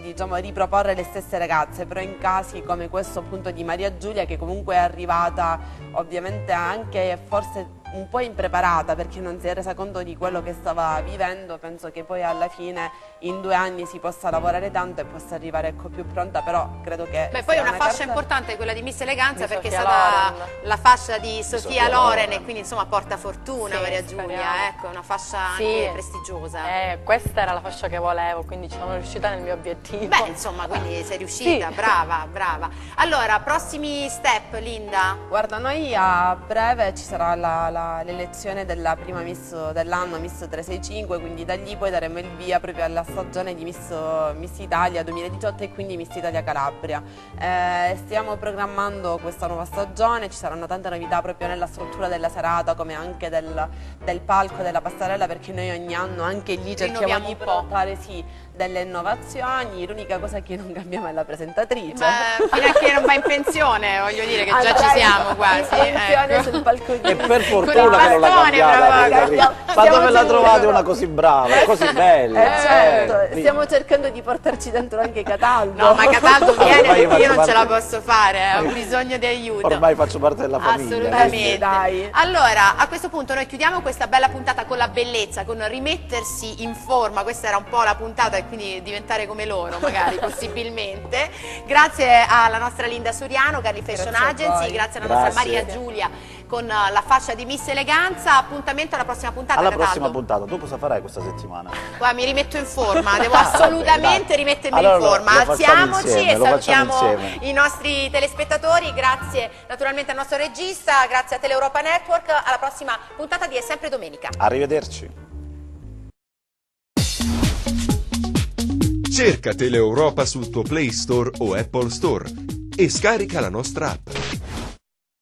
diciamo, riproporre le stesse ragazze, però in casi come questo appunto di Maria Giulia, che comunque è arrivata ovviamente anche forse un po' impreparata perché non si è resa conto di quello che stava vivendo, penso che poi alla fine in 2 anni si possa lavorare tanto e possa arrivare ecco, più pronta, però credo che... Beh, poi sia una fascia carta- importante è quella di Miss Eleganza Di perché è Sofia stata Loren. la fascia di Sofia Sofia Loren Loren. e quindi insomma porta fortuna Sì, Maria Giulia, speriamo. ecco, è una fascia Sì. anche prestigiosa. Questa era la fascia che volevo, quindi ci sono riuscita nel mio obiettivo. Beh, insomma, quindi sei riuscita, Sì. brava. Allora, prossimi step, Linda? Guarda, noi a breve ci sarà l'elezione della prima Miss dell'anno, Miss 365, quindi da lì poi daremo il via proprio alla stagione di Miss Italia 2018 e quindi Miss Italia Calabria. Stiamo programmando questa nuova stagione, ci saranno tante novità proprio nella struttura della serata come anche del palco, della passerella, perché noi ogni anno anche lì cerchiamo Rinnoviamo di un po'. portare delle innovazioni. L'unica cosa che non cambiamo è la presentatrice. Ma fino a che non va in pensione, voglio dire che già Andrai ci siamo quasi. in pensione ecco. sul palcosceno. E per Con fortuna il che non la bastone, cambiate. proprio. Ma dove la trovate una così brava, così bella? Certo, stiamo cercando di portarci dentro anche Cataldo. No, ma Cataldo viene Ormai io perché io faccio non ce la parte- posso fare, ho bisogno di aiuto. Ormai faccio parte della famiglia. Assolutamente. dai. Allora, a questo punto noi chiudiamo questa bella puntata con la bellezza, con rimettersi in forma. Questa era un po' la puntata e quindi diventare come loro, magari, possibilmente. Grazie alla nostra Linda Suriano, Carli Fashion Grazie a Agency, voi. grazie alla nostra Grazie. Maria Giulia con la fascia di Miss Eleganza. Appuntamento alla prossima puntata. Alla Cataldo. prossima puntata, tu cosa farai questa settimana? Guarda, mi rimetto in forma, devo assolutamente dai. rimettermi Allora in forma. lo facciamo Alziamoci insieme, e lo facciamo salutiamo insieme. i nostri telespettatori. Grazie naturalmente al nostro regista, grazie a Teleeuropa Network. Alla prossima puntata di È sempre domenica. Arrivederci. Cerca Teleeuropa sul tuo Play Store o Apple Store e scarica la nostra app.